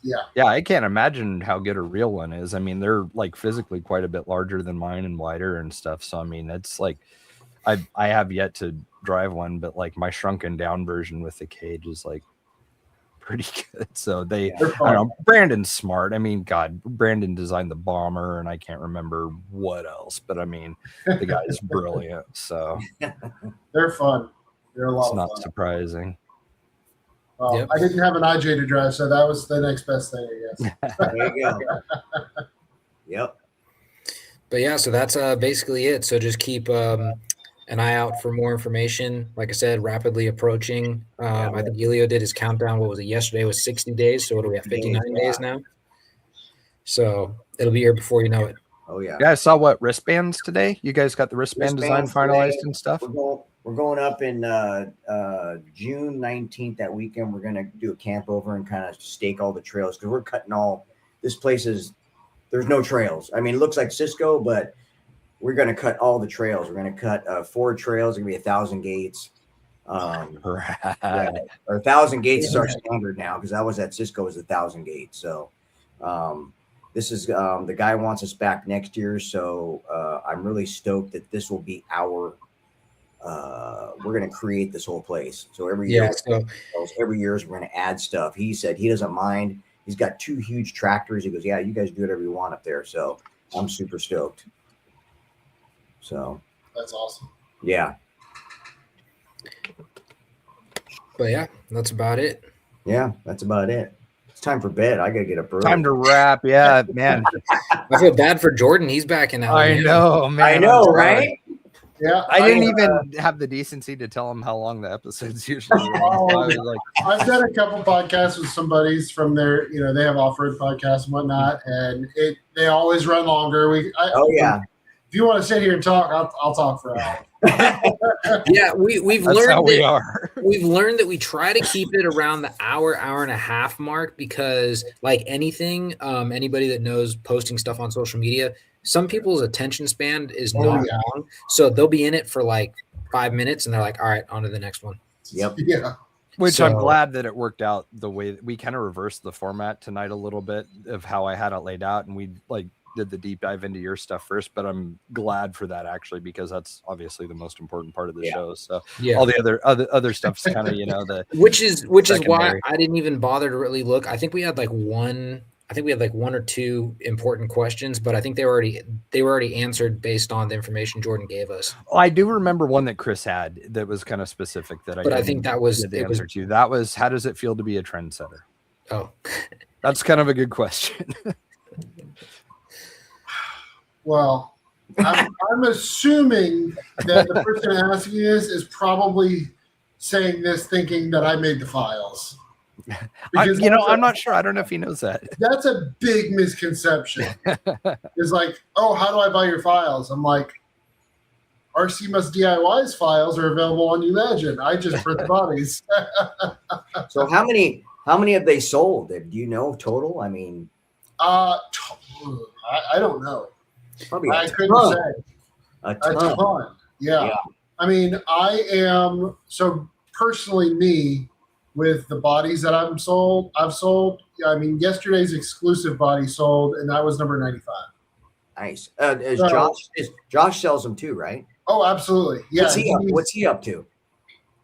Yeah, I can't imagine how good a real one is. I mean, they're like physically quite a bit larger than mine and wider and stuff. So I mean, it's like I have yet to drive one, but like my shrunken down version with the cage is like pretty good. So they, They're I fun. don't know, Brandon's smart. I mean, God, Brandon designed the bomber, and I can't remember what else, but I mean, the guy's brilliant. So They're fun. They're a lot it's of not fun. surprising. Well, Yep. I didn't have an IJ to drive, so that was the next best thing, I guess. There you go. Yep. But yeah, so that's basically it. So just keep an eye out for more information. Like I said, rapidly approaching. I think Elio did his countdown. What was it? Yesterday was 60 days. So what do we have? 59 days now. So it'll be here before you know it. Oh yeah. Yeah, I saw what wristbands today. You guys got the wristband design Wristbands finalized today. and stuff. We're going up in June 19th that weekend. We're gonna do a camp over and kind of stake all the trails because we're cutting all this place is there's no trails. I mean, it looks like Cisco, but we're gonna cut all the trails. We're gonna cut 4 trails. It's gonna be 1,000 gates. Rad. Yeah, or 1,000 gates is our standard now because I was at Cisco was 1,000 gates. So this is the guy wants us back next year. So I'm really stoked that this will be our we're going to create this whole place. So every year, Yeah. So every year we're going to add stuff. He said he doesn't mind. He's got 2 huge tractors. He goes, yeah, you guys do whatever you want up there. So I'm super stoked. So That's awesome. yeah. but yeah, that's about it. Yeah, that's about it. It's time for bed. I got to get up early. Time to wrap. Yeah, man. I feel bad for Jordan. He's back in LA. I know, man. I know, I'm sorry. right? Yeah. I didn't even have the decency to tell him how long the episodes usually are. So I was like, I've done a couple podcasts with some buddies from their, they have off-road podcasts and whatnot, and they always run longer. Oh yeah. If you want to sit here and talk, I'll talk for hours. Yeah, we've that's learned how we that- are. We've learned that we try to keep it around the hour and a half mark because, like anything, anybody that knows posting stuff on social media, some people's attention span is not yeah. long. So they'll be in it for like 5 minutes and they're like, all right, on to the next one. Yep. Yeah. Which I'm So- glad that it worked out the way that we kind of reversed the format tonight a little bit of how I had it laid out. And we like did the deep dive into your stuff first, but I'm glad for that actually, because that's obviously the most important part of the Yeah. show. So Yeah. all the other stuff's kind of, the Which is why secondary. I didn't even bother to really look. I think we had like one or two important questions, but I think they were already answered based on the information Jordan gave us. Oh, I do remember one that Chris had that was kind of specific that But I didn't think that was get the it was answer to. That was, how does it feel to be a trendsetter? oh That's kind of a good question. Well, I'm assuming that the person asking this is probably saying this thinking that I made the files. Because I'm not sure. I don't know if he knows that. that's a big misconception. It's like, oh, how do I buy your files? I'm like, RC Must DIY's files are available on Imagine. I just print the bodies. So how many have they sold? Do you know total? I mean, I don't know. probably I a couldn't ton. say. A A ton. ton. Yeah. Yeah. I mean, I am so personally me with the bodies that I've sold. I mean, yesterday's exclusive body sold, and that was number 95. Nice. So- Josh sells them too, right? Oh, absolutely. Yeah. What's he up to?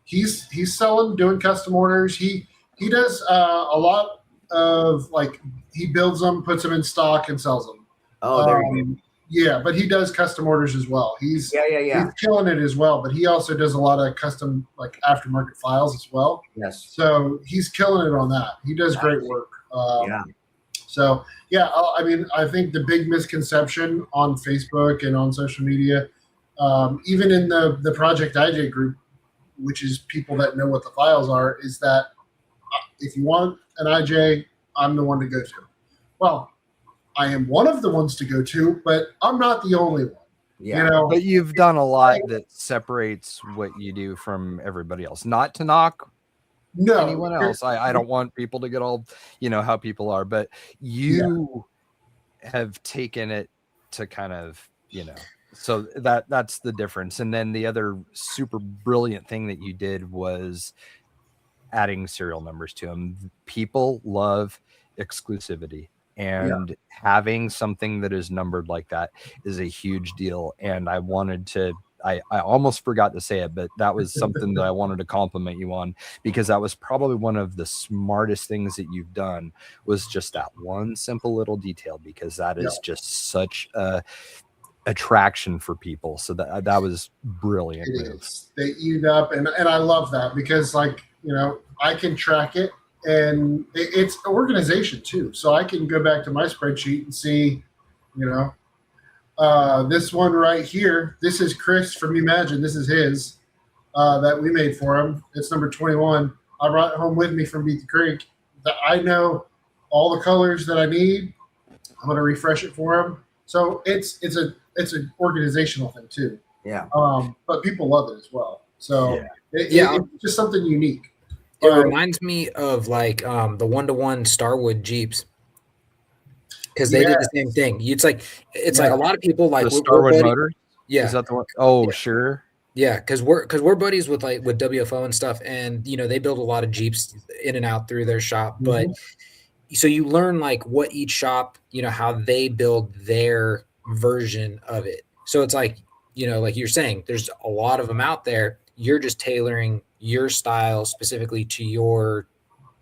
He's selling, doing custom orders. He does a lot of he builds them, puts them in stock, and sells them. Oh, there you go. Yeah, but he does custom orders as well. He's Yeah. he's killing it as well. But he also does a lot of custom aftermarket files as well. Yes. So he's killing it on that. He does great work. Yeah. So yeah, I mean, I think the big misconception on Facebook and on social media, even in the Project IJ group, which is people that know what the files are, is that if you want an IJ, I'm the one to go to. Well, I am one of the ones to go to, but I'm not the only one. Yeah. You know, But you've done a lot that separates what you do from everybody else. Not to knock no anyone else. I don't want people to get all, how people are, but you have taken it to kind of, so that's the difference. And then the other super brilliant thing that you did was adding serial numbers to them. People love exclusivity. And having something that is numbered like that is a huge deal. And I wanted to I almost forgot to say it, but that was something that I wanted to compliment you on, because that was probably one of the smartest things that you've done, was just that one simple little detail, because that is just such a attraction for people. So that was brilliant. It is. They eat up, and I love that, because like, you know, I can track it, and it's organization too. So I can go back to my spreadsheet and see, you know, this one right here, this is Chris from Imagine. This is his that we made for him. It's number 21. I brought it home with me from Beat the Creek. I know all the colors that I need. I'm going to refresh it for him. So it's an organizational thing too. Yeah. But people love it as well. So it's just something unique. It reminds me of like the 1-to-1 Starwood Jeeps, because they did the same thing. It's like a lot of people like the Starwood motor. Yeah, is that the one? Oh, sure. Yeah, because we're buddies with WFO and stuff, and you know they build a lot of Jeeps in and out through their shop. But so you learn like what each shop, you know, how they build their version of it. So it's like, you know, like you're saying, there's a lot of them out there. You're just tailoring your style specifically to your,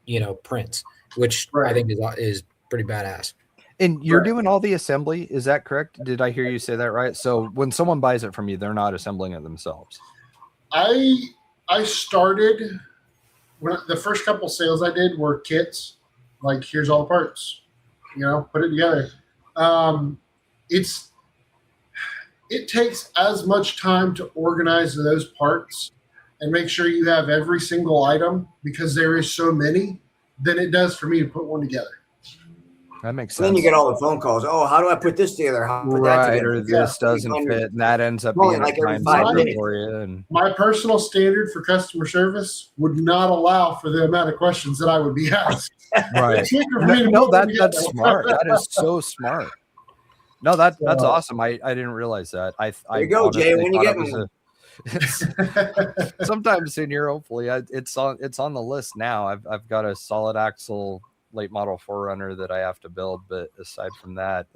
you know, prints, which I think is pretty badass. And you're doing all the assembly, is that correct? Did I hear you say that right? So when someone buys it from you, they're not assembling it themselves. I started when the first couple sales I did were kits, like here's all the parts, you know, put it together. It takes as much time to organize those parts and make sure you have every single item, because there is so many, than it does for me to put one together. That makes sense. Then you get all the phone calls. Oh, how do I put this together? How do I put that together? Or this doesn't fit, and that ends up being like every time 5 saver minutes. for you. And My personal standard for customer service would not allow for the amount of questions that I would be asked. right. That's smart. That is so smart. No, that's awesome. I didn't realize that. There you go, Jay. When you get me. Sometime soon here, hopefully. It's on the list now. I've got a solid axle late model 4Runner that I have to build, but aside from that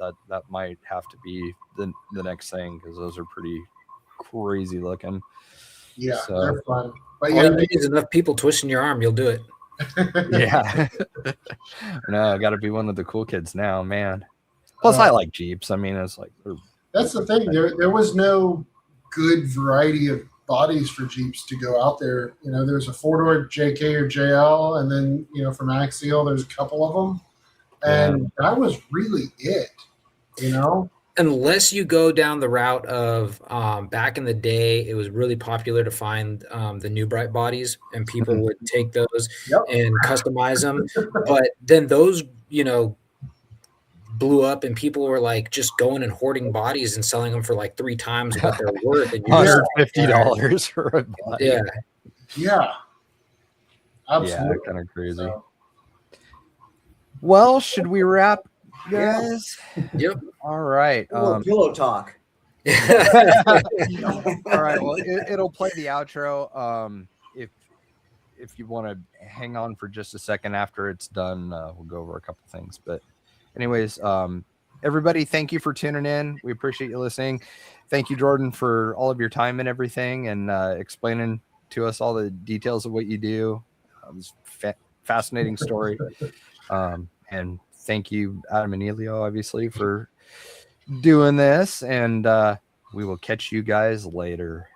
might have to be the next thing, because those are pretty crazy looking. Yeah, so, they're fun. But all you need is enough people twisting your arm, you'll do it. Yeah. No, I got to be one of the cool kids now, man. Plus, I like Jeeps. I mean, it's like that's the thing. There was no good variety of bodies for Jeeps to go out there. You know, there's a 4-door JK or JL, and then, you know, from Axial, there's a couple of them, and that was really it. You know, unless you go down the route of back in the day, it was really popular to find the New Bright bodies, and people would take those and customize them. But then those, you know, blew up, and people were like just going and hoarding bodies and selling them for like 3 times what they're worth. And $150 for a body. Yeah, absolutely. Yeah, kind of crazy. So. Well, should we wrap, guys? Yep. All right. Pillow talk. All right. Well, it'll play the outro. If you want to hang on for just a second after it's done, we'll go over a couple things. But anyways, everybody, thank you for tuning in. We appreciate you listening. Thank you, Jordan, for all of your time and everything, and explaining to us all the details of what you do. It was fascinating story. And thank you, Adam and Elio, obviously, for doing this. And we will catch you guys later.